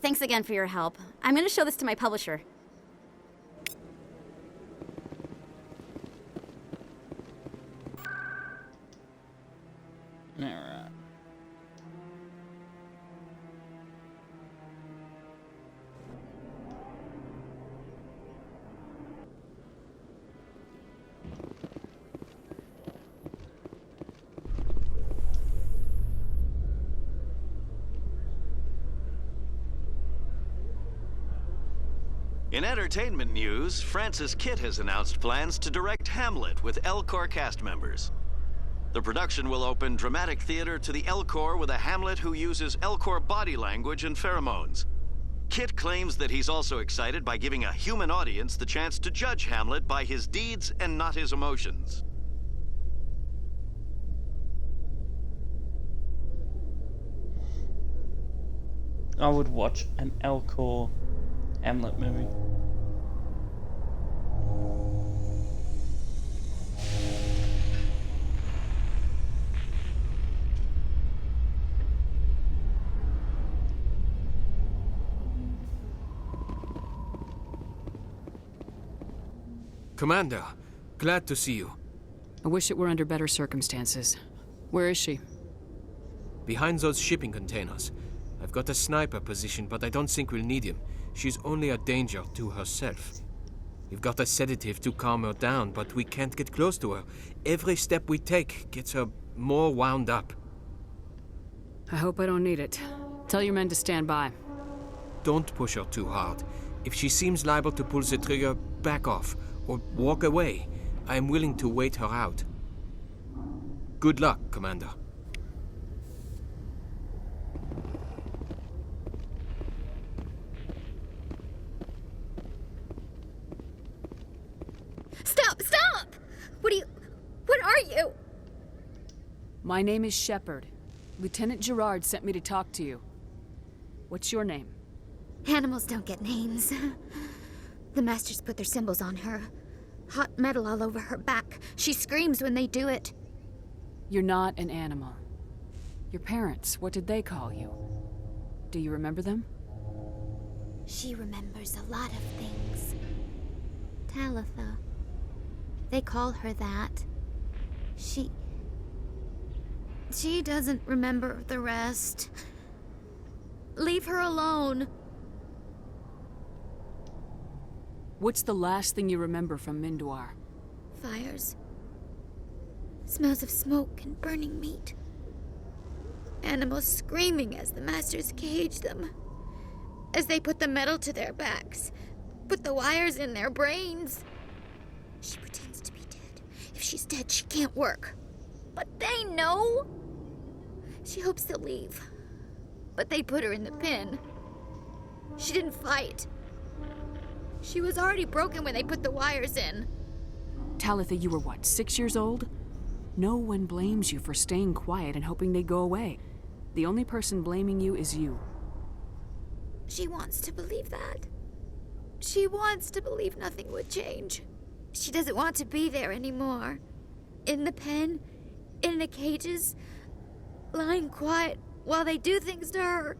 Thanks again for your help. I'm gonna show this to my publisher. Alright. In entertainment news, Francis Kitt has announced plans to direct Hamlet with Elcor cast members. The production will open dramatic theater to the Elcor with a Hamlet who uses Elcor body language and pheromones. Kitt claims that he's also excited by giving a human audience the chance to judge Hamlet by his deeds and not his emotions. I would watch an Elcor Hamlet movie. Commander, glad to see you. I wish it were under better circumstances. Where is she? Behind those shipping containers. I've got a sniper position, but I don't think we'll need him. She's only a danger to herself. We've got a sedative to calm her down, but we can't get close to her. Every step we take gets her more wound up. I hope I don't need it. Tell your men to stand by. Don't push her too hard. If she seems liable to pull the trigger, back off, or walk away. I am willing to wait her out. Good luck, Commander. Stop! Stop! What are you? My name is Shepard. Lieutenant Gerard sent me to talk to you. What's your name? Animals don't get names. The Masters put their symbols on her. Hot metal all over her back. She screams when they do it. You're not an animal. Your parents, what did they call you? Do you remember them? She remembers a lot of things. Talitha. They call her that. She doesn't remember the rest. Leave her alone. What's the last thing you remember from Mindoir? Fires. Smells of smoke and burning meat. Animals screaming as the masters cage them. As they put the metal to their backs. Put the wires in their brains. She pretends to be dead. If she's dead, she can't work. But they know. She hopes they'll leave. But they put her in the pen. She didn't fight. She was already broken when they put the wires in. Talitha, you were what, 6 years old? No one blames you for staying quiet and hoping they'd go away. The only person blaming you is you. She wants to believe that. She wants to believe nothing would change. She doesn't want to be there anymore. In the pen, in the cages, lying quiet while they do things to her.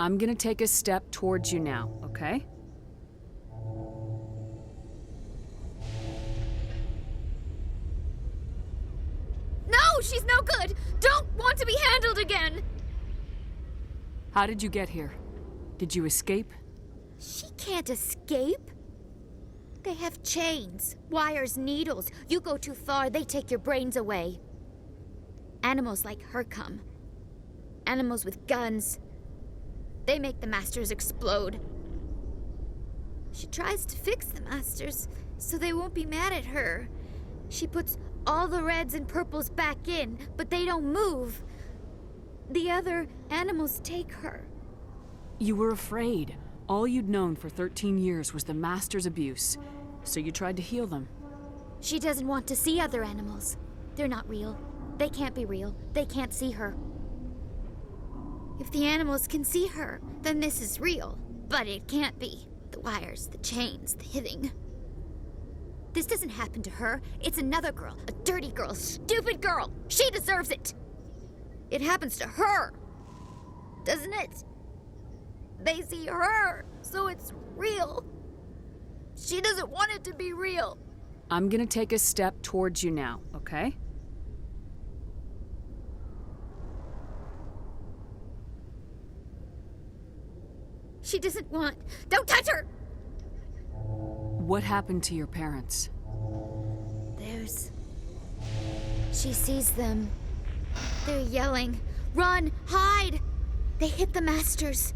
I'm gonna take a step towards you now, okay? No, she's no good! Don't want to be handled again! How did you get here? Did you escape? She can't escape. They have chains, wires, needles. You go too far, they take your brains away. Animals like her come. Animals with guns. They make the masters explode. She tries to fix the masters so they won't be mad at her. She puts all the reds and purples back in, but they don't move. The other animals take her. You were afraid. All you'd known for 13 years was the Master's abuse, so you tried to heal them. She doesn't want to see other animals. They're not real. They can't be real. They can't see her. If the animals can see her, then this is real. But it can't be. The wires, the chains, the hitting. This doesn't happen to her. It's another girl. A dirty girl. Stupid girl. She deserves it. It happens to her. Doesn't it? They see her, so it's real. She doesn't want it to be real. I'm gonna take a step towards you now, okay? She doesn't want... Don't touch her! What happened to your parents? She sees them. They're yelling, "Run! Hide!" They hit the masters.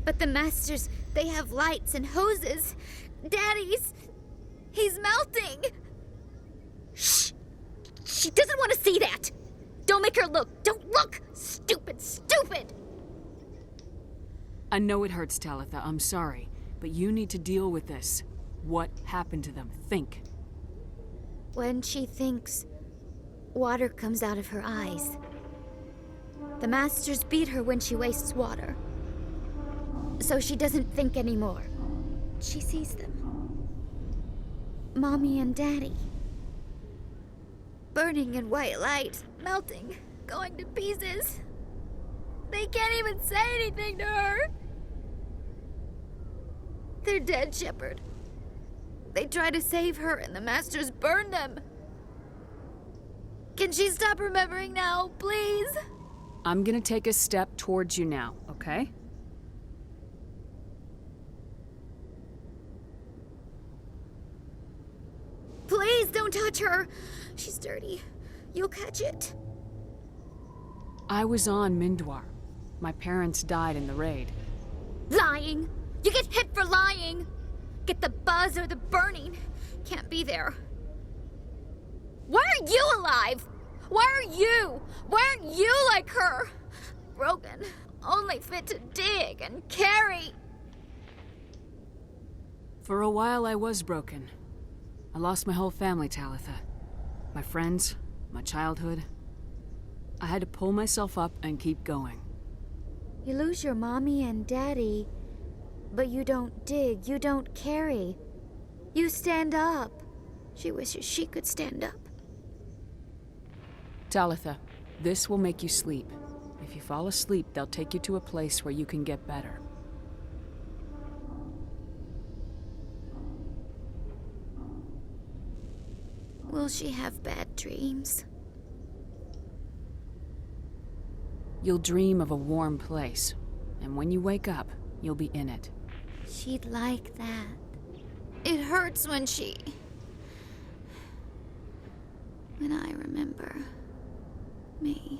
But the masters, they have lights and hoses. Daddy's... he's melting! Shh! She doesn't want to see that! Don't make her look! Don't look! Stupid, stupid! I know it hurts, Talitha. I'm sorry. But you need to deal with this. What happened to them? Think. When she thinks, water comes out of her eyes. The masters beat her when she wastes water. So she doesn't think anymore. She sees them. Mommy and Daddy. Burning in white light, melting, going to pieces. They can't even say anything to her. They're dead, Shepard. They try to save her and the masters burn them. Can she stop remembering now, please? I'm gonna take a step towards you now, okay? Please don't touch her. She's dirty. You'll catch it. I was on Mindoir. My parents died in the raid. Lying! You get hit for lying! Get the buzz or the burning. Can't be there. Why are you alive? Why are you? Why aren't you like her? Broken. Only fit to dig and carry. For a while I was broken. I lost my whole family, Talitha. My friends, my childhood. I had to pull myself up and keep going. You lose your mommy and daddy, but you don't dig, you don't carry. You stand up. She wishes she could stand up. Talitha, this will make you sleep. If If you fall asleep, they'll take you to a place where you can get better. Will she have bad dreams? You'll dream of a warm place, and when you wake up, you'll be in it. She'd like that. It hurts when I remember me.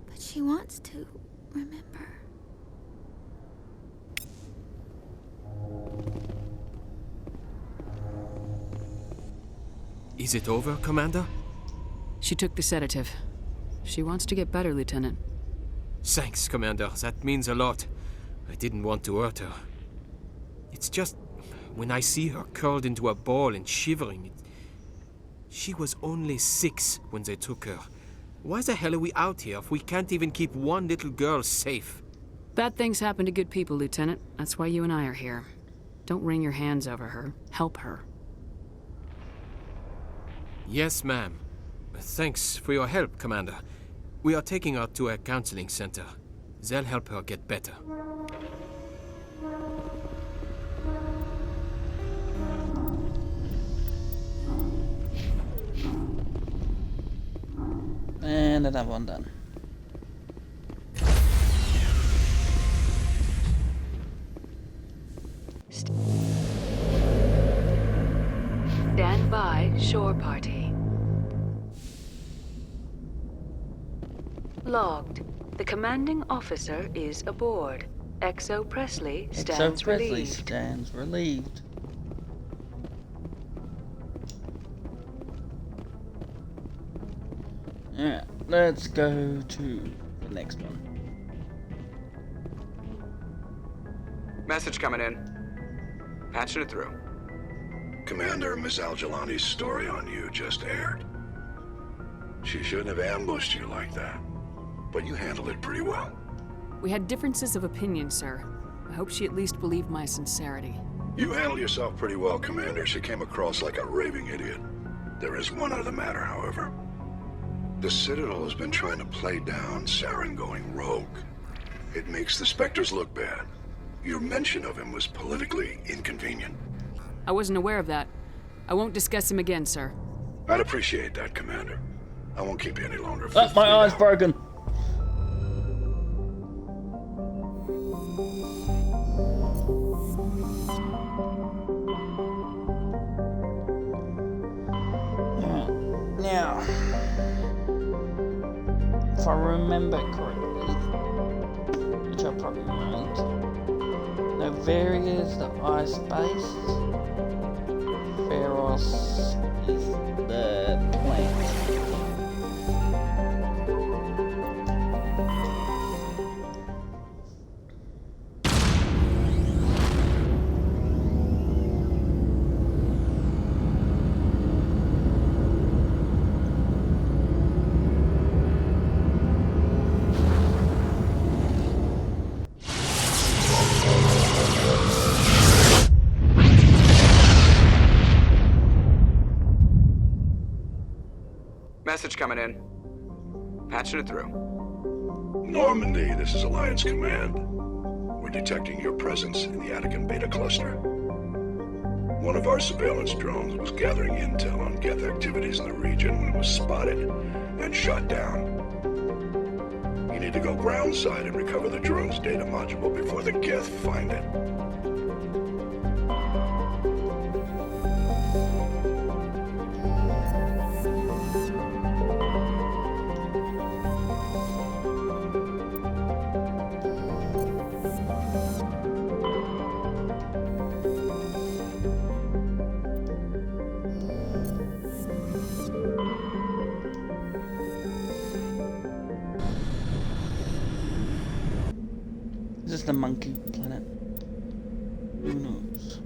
But she wants to remember. Is it over, Commander? She took the sedative. She wants to get better, Lieutenant. Thanks, Commander. That means a lot. I didn't want to hurt her. It's just, when I see her curled into a ball and shivering, she was only 6 when they took her. Why the hell are we out here if we can't even keep one little girl safe? Bad things happen to good people, Lieutenant. That's why you and I are here. Don't wring your hands over her. Help her. Yes, ma'am. Thanks for your help, Commander. We are taking her to a counseling center. They'll help her get better. And another one done. Stand by, shore party. Logged. The commanding officer is aboard. XO Presley stands relieved. Stands relieved. Alright, let's go to the next one. Message coming in. Patching it through. Commander, Miss Al-Jalani's story on you just aired. She shouldn't have ambushed you like that, but you handled it pretty well. We had differences of opinion, sir. I hope she at least believed my sincerity. You handled yourself pretty well, Commander. She came across like a raving idiot. There is one other matter, however. The Citadel has been trying to play down Saren going rogue. It makes the Spectres look bad. Your mention of him was politically inconvenient. I wasn't aware of that. I won't discuss him again, sir. I'd appreciate that, Commander. I won't keep you any longer. My eye's broken. Now, if I remember correctly, which I probably won't, Novaria is the ice base, Feros is the plant. Message coming in. Patching it through. Normandy, this is Alliance Command. We're detecting your presence in the Attican Beta Cluster. One of our surveillance drones was gathering intel on Geth activities in the region when it was spotted and shot down. You need to go groundside and recover the drone's data module before the Geth find it. Is this the monkey planet? Who knows?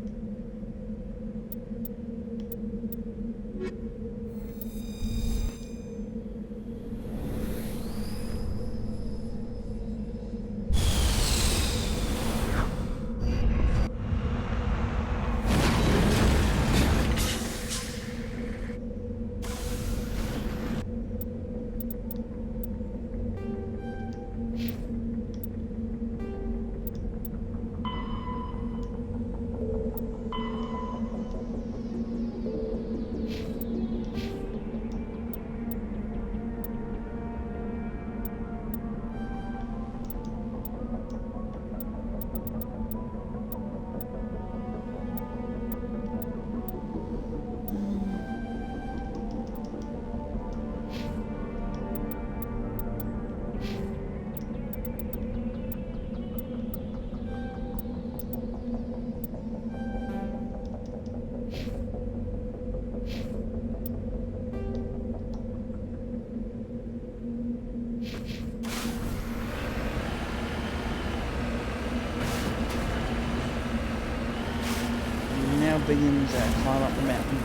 begins our climb up the mountain.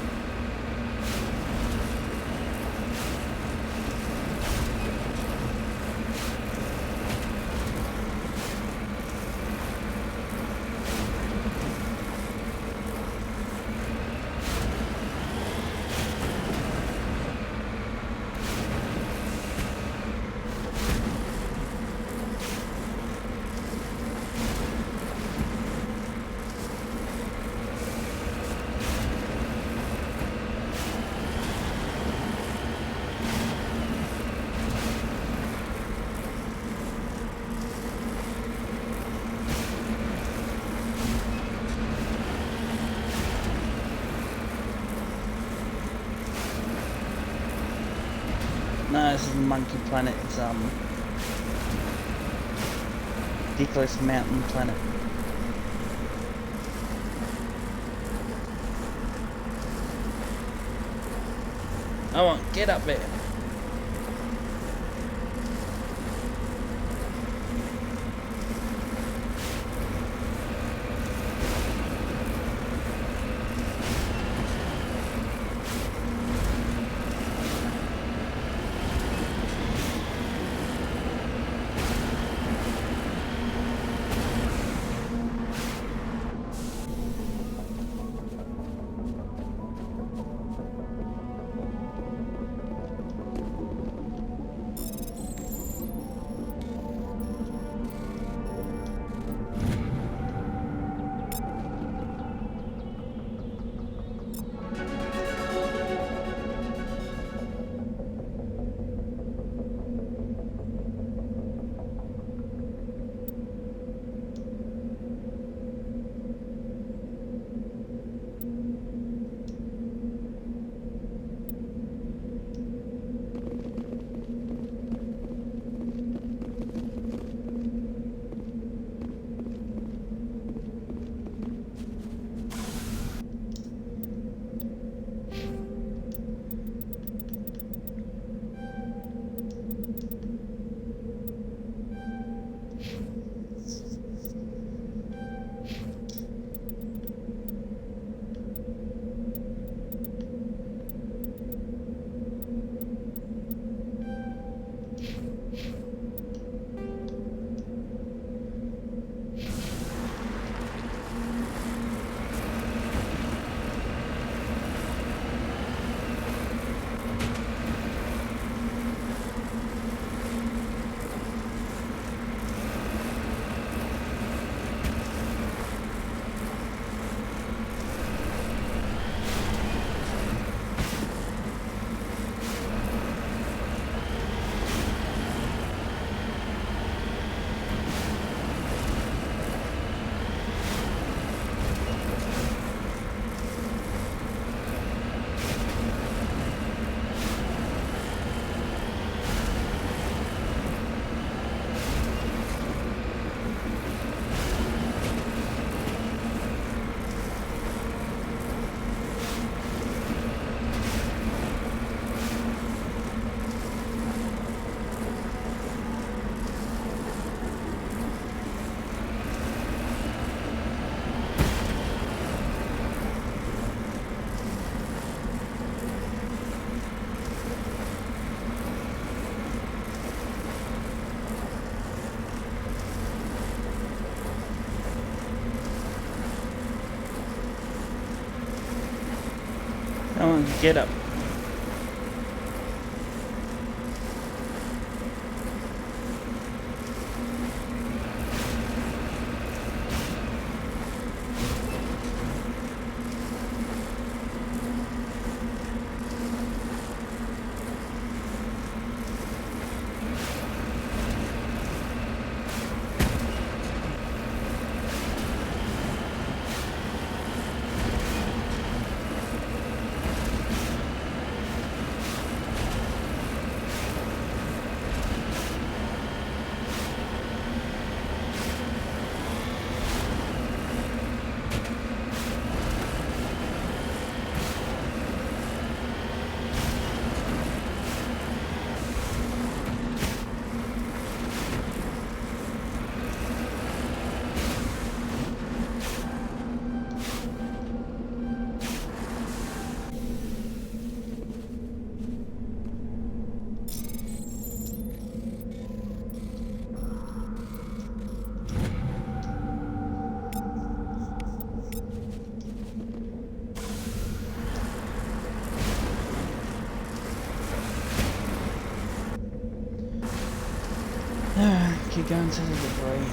No, this is Monkey Planet. It's Dickless Mountain Planet. I won't get up there. Come on, get up. going to the debris.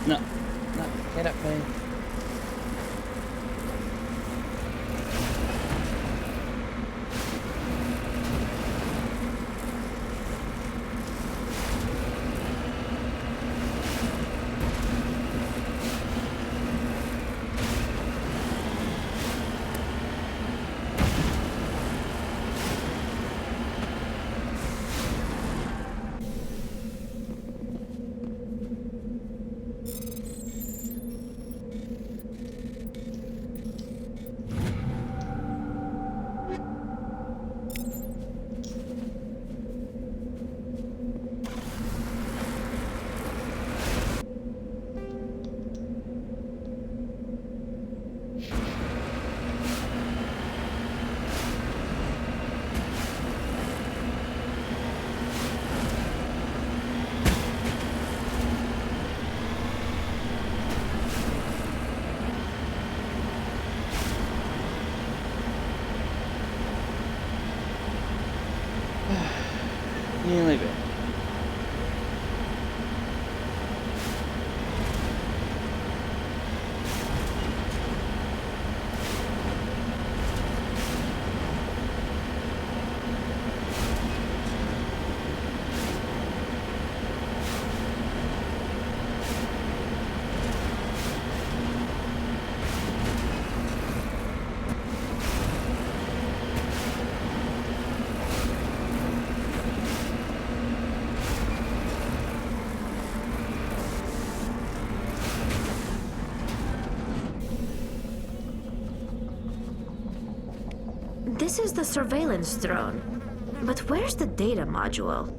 No, no, get up, man. Nearly there. This is the surveillance drone. But where's the data module?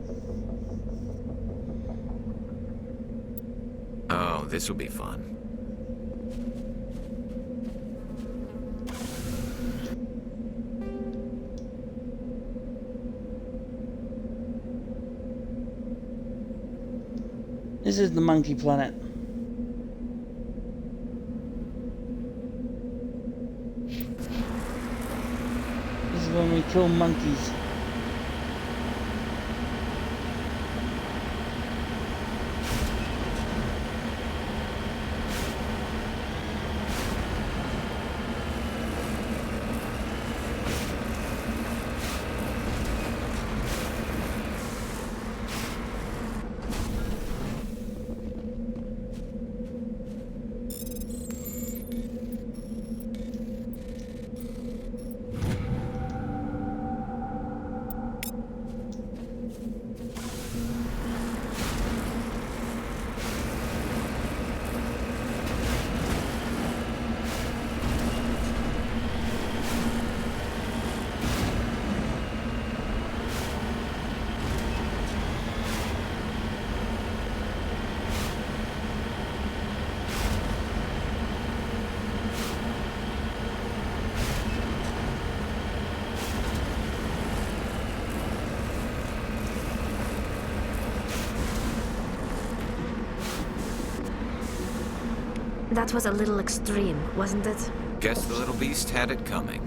Oh, this will be fun. This is the monkey planet. This is when we kill monkeys. That was a little extreme, wasn't it? Guess the little beast had it coming.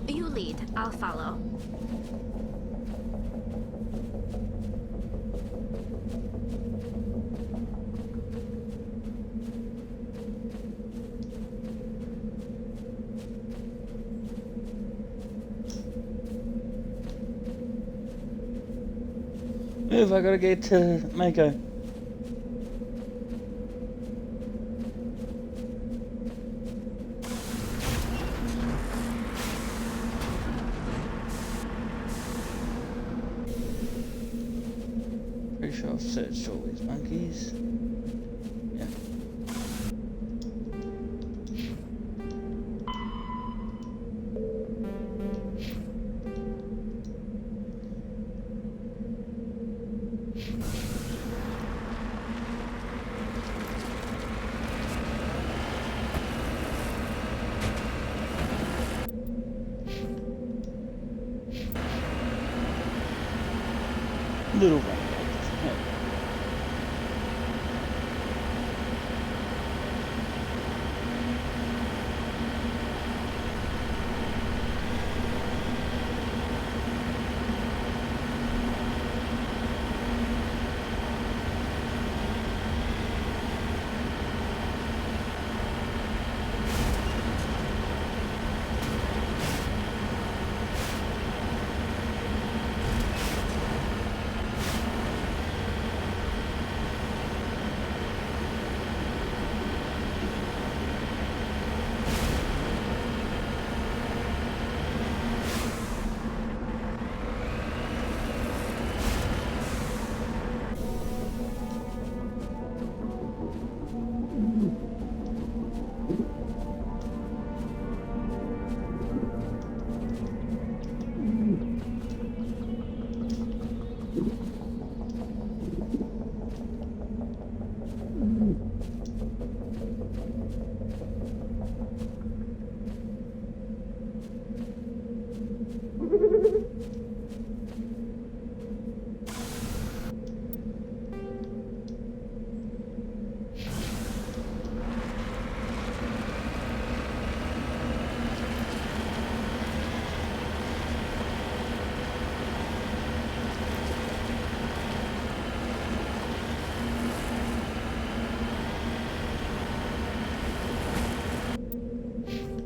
You lead, I'll follow. Move, I gotta get to Mako. Pretty sure I've searched all these monkeys. Yeah. Little one.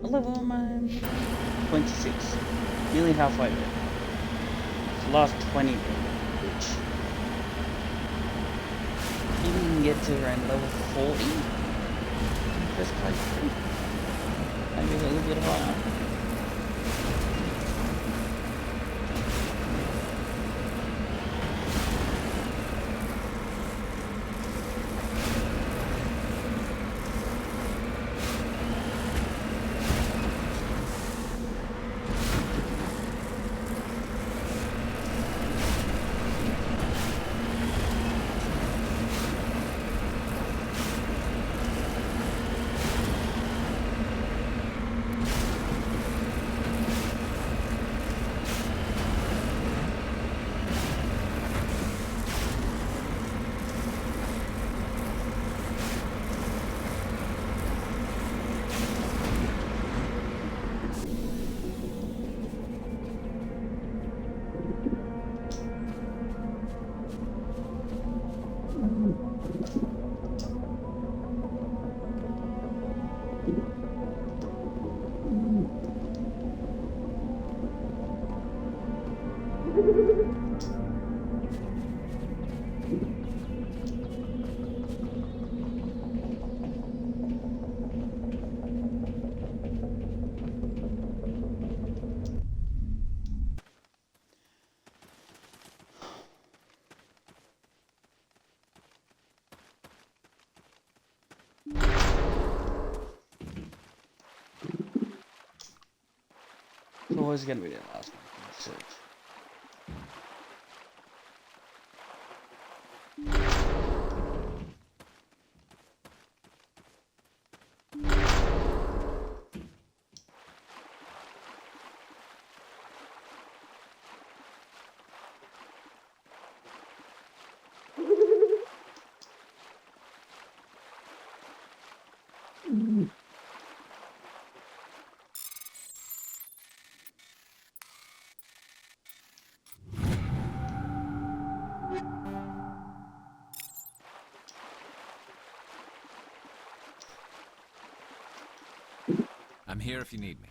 Level man 26, nearly halfway there. It's the last 20 which you can get to around level 40 first playthrough, maybe a little bit higher. It's always going to be the last one to search. I'm here if you need me.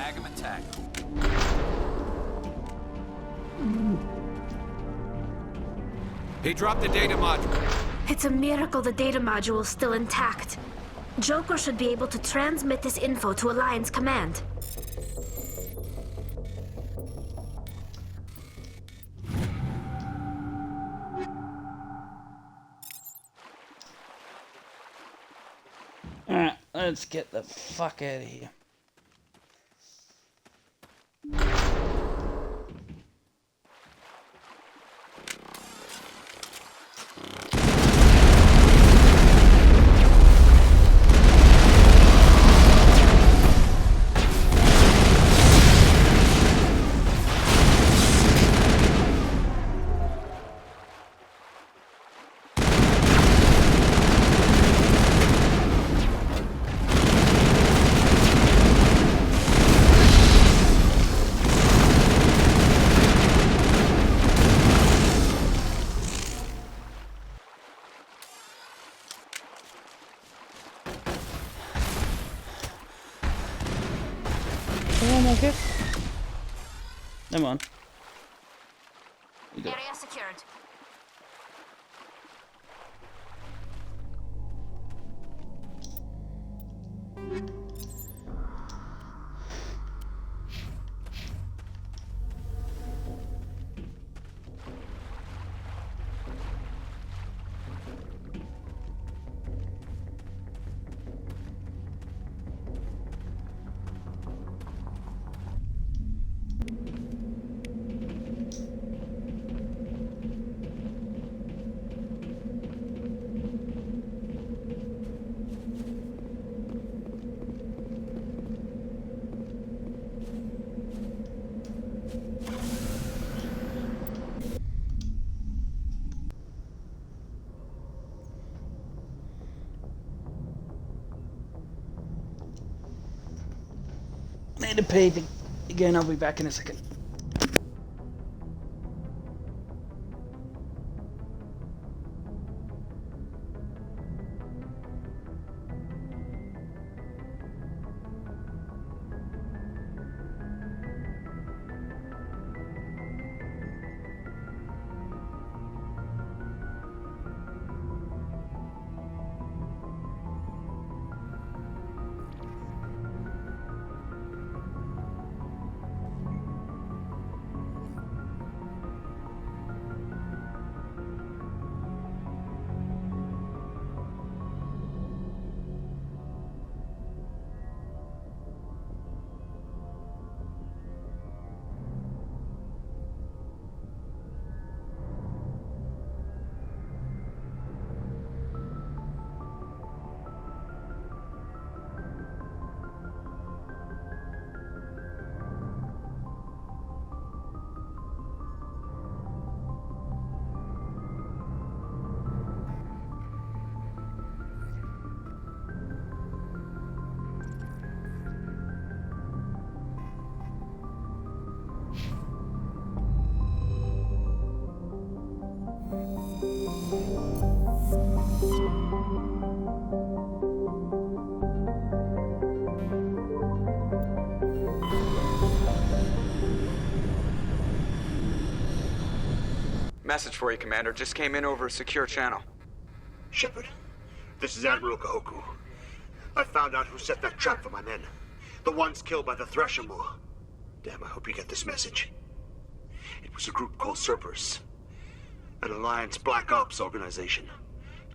Tag him and tag him. He dropped the data module. It's a miracle the data module is still intact. Joker should be able to transmit this info to Alliance Command. Alright, let's get the fuck out of here. Okay. Come on. Area secured. Need to pee again. I'll be back in a second. Message for you, Commander. Just came in over a secure channel. Shepard, this is Admiral Kahoku. I found out who set that trap for my men. The ones killed by the Thresher Maw. Damn, I hope you get this message. It was a group called Cerberus. An Alliance Black Ops organization.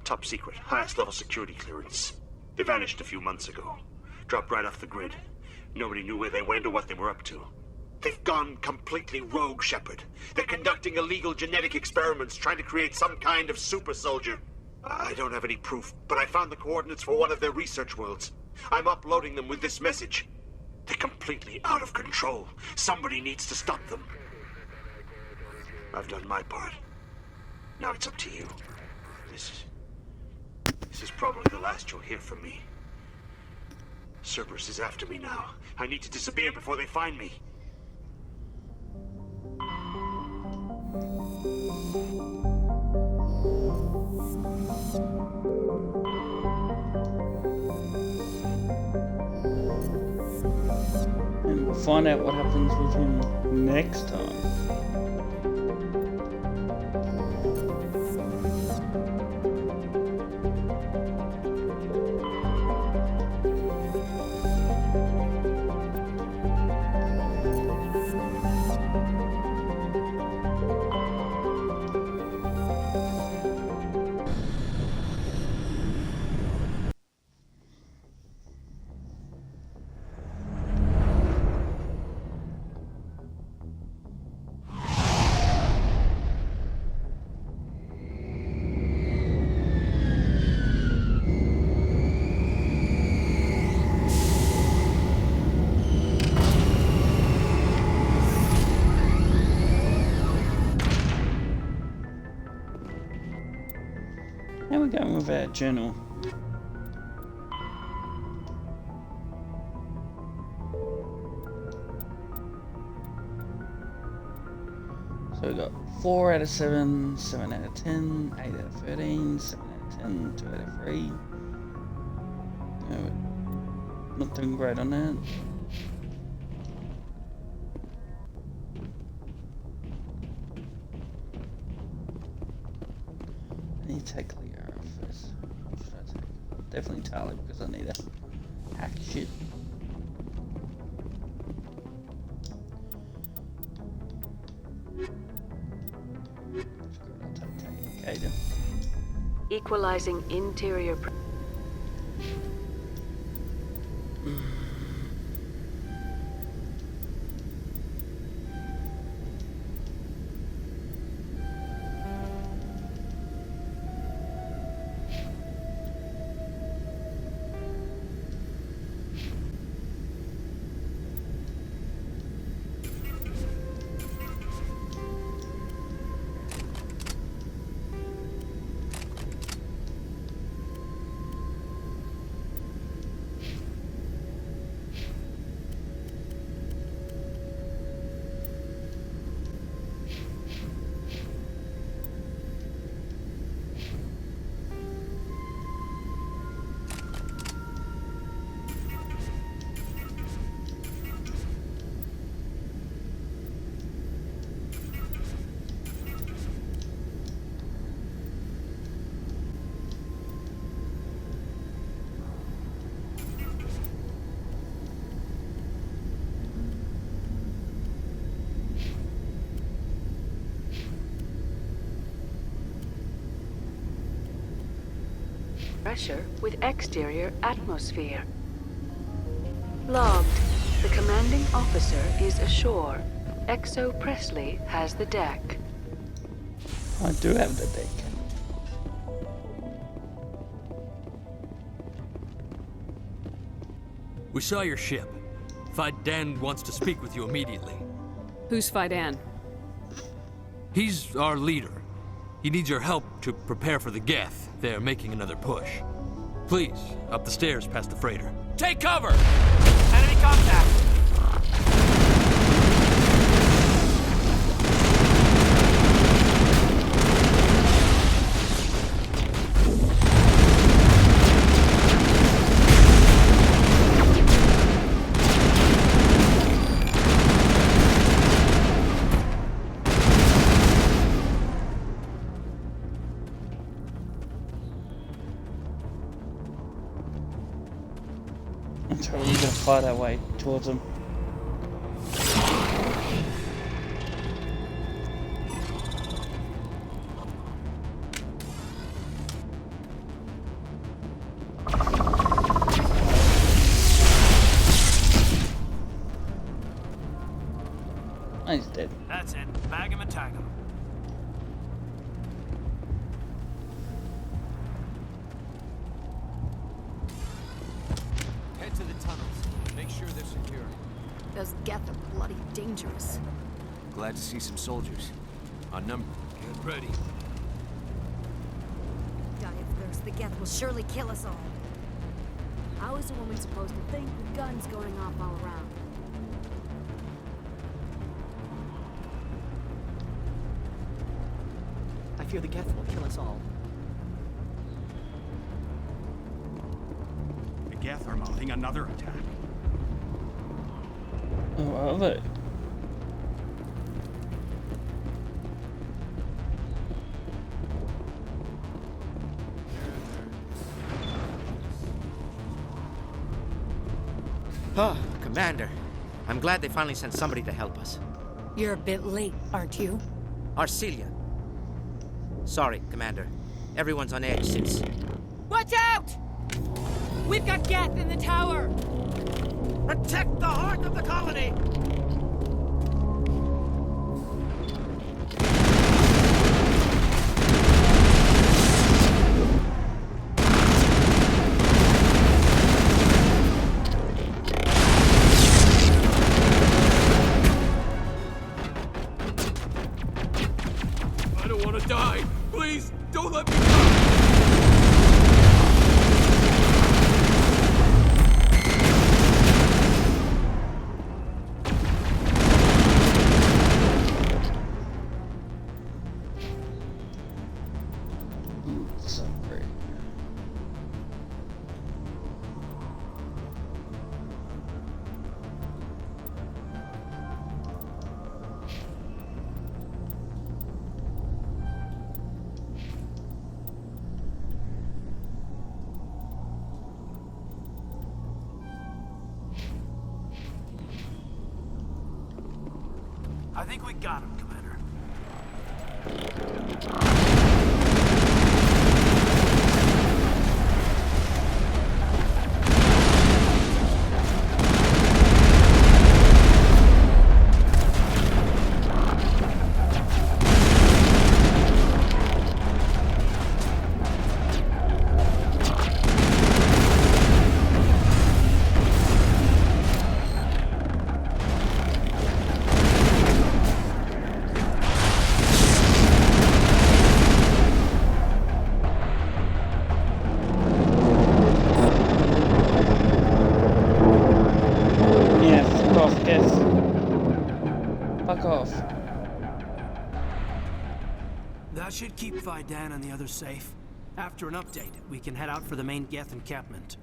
Top secret, highest level security clearance. They vanished a few months ago. Dropped right off the grid. Nobody knew where they went or what they were up to. They've gone completely rogue, Shepard. They're conducting illegal genetic experiments, trying to create some kind of super soldier. I don't have any proof, but I found the coordinates for one of their research worlds. I'm uploading them with this message. They're completely out of control. Somebody needs to stop them. I've done my part. Now it's up to you. This is probably the last you'll hear from me. Cerberus is after me now. I need to disappear before they find me. find out what happens with him next time. How are we going with our journal? So we got 4 out of 7, 7 out of 10, 8 out of 13, 7 out of 10, 2 out of 3. Not doing great on that. I need to take Liara first. What should I take? Definitely Tali because I need to hack shit. Equalizing interior. Pressure with exterior atmosphere. Logged. The commanding officer is ashore. Exo Presley has the deck. I do have the deck. We saw your ship. Faidan wants to speak with you immediately. Who's Faidan? He's our leader. He needs your help to prepare for the Geth. They're making another push. Please, up the stairs past the freighter. Take cover! Enemy contact! So we're gonna fight our way towards them. Oh, he's dead. That's it. Bag him and tag him. Head to the tunnels. Make sure they're secure. Those Geth are bloody dangerous. Glad to see some soldiers. On number. Get ready. Die of thirst. The Geth will surely kill us all. How is a woman supposed to think with guns going off all around? I fear the Geth will kill us all. The Geth are mounting another attack. What are they? Oh, Commander. I'm glad they finally sent somebody to help us. You're a bit late, aren't you? Arcelia. Sorry, Commander. Everyone's on edge since... Watch out! We've got Geth in the tower! Protect the heart of the colony! I don't want to die. Please, don't let me die. Sorry. I think we got him, Commander. Fuck off. That should keep Vidan and the others safe. After an update, we can head out for the main Geth encampment.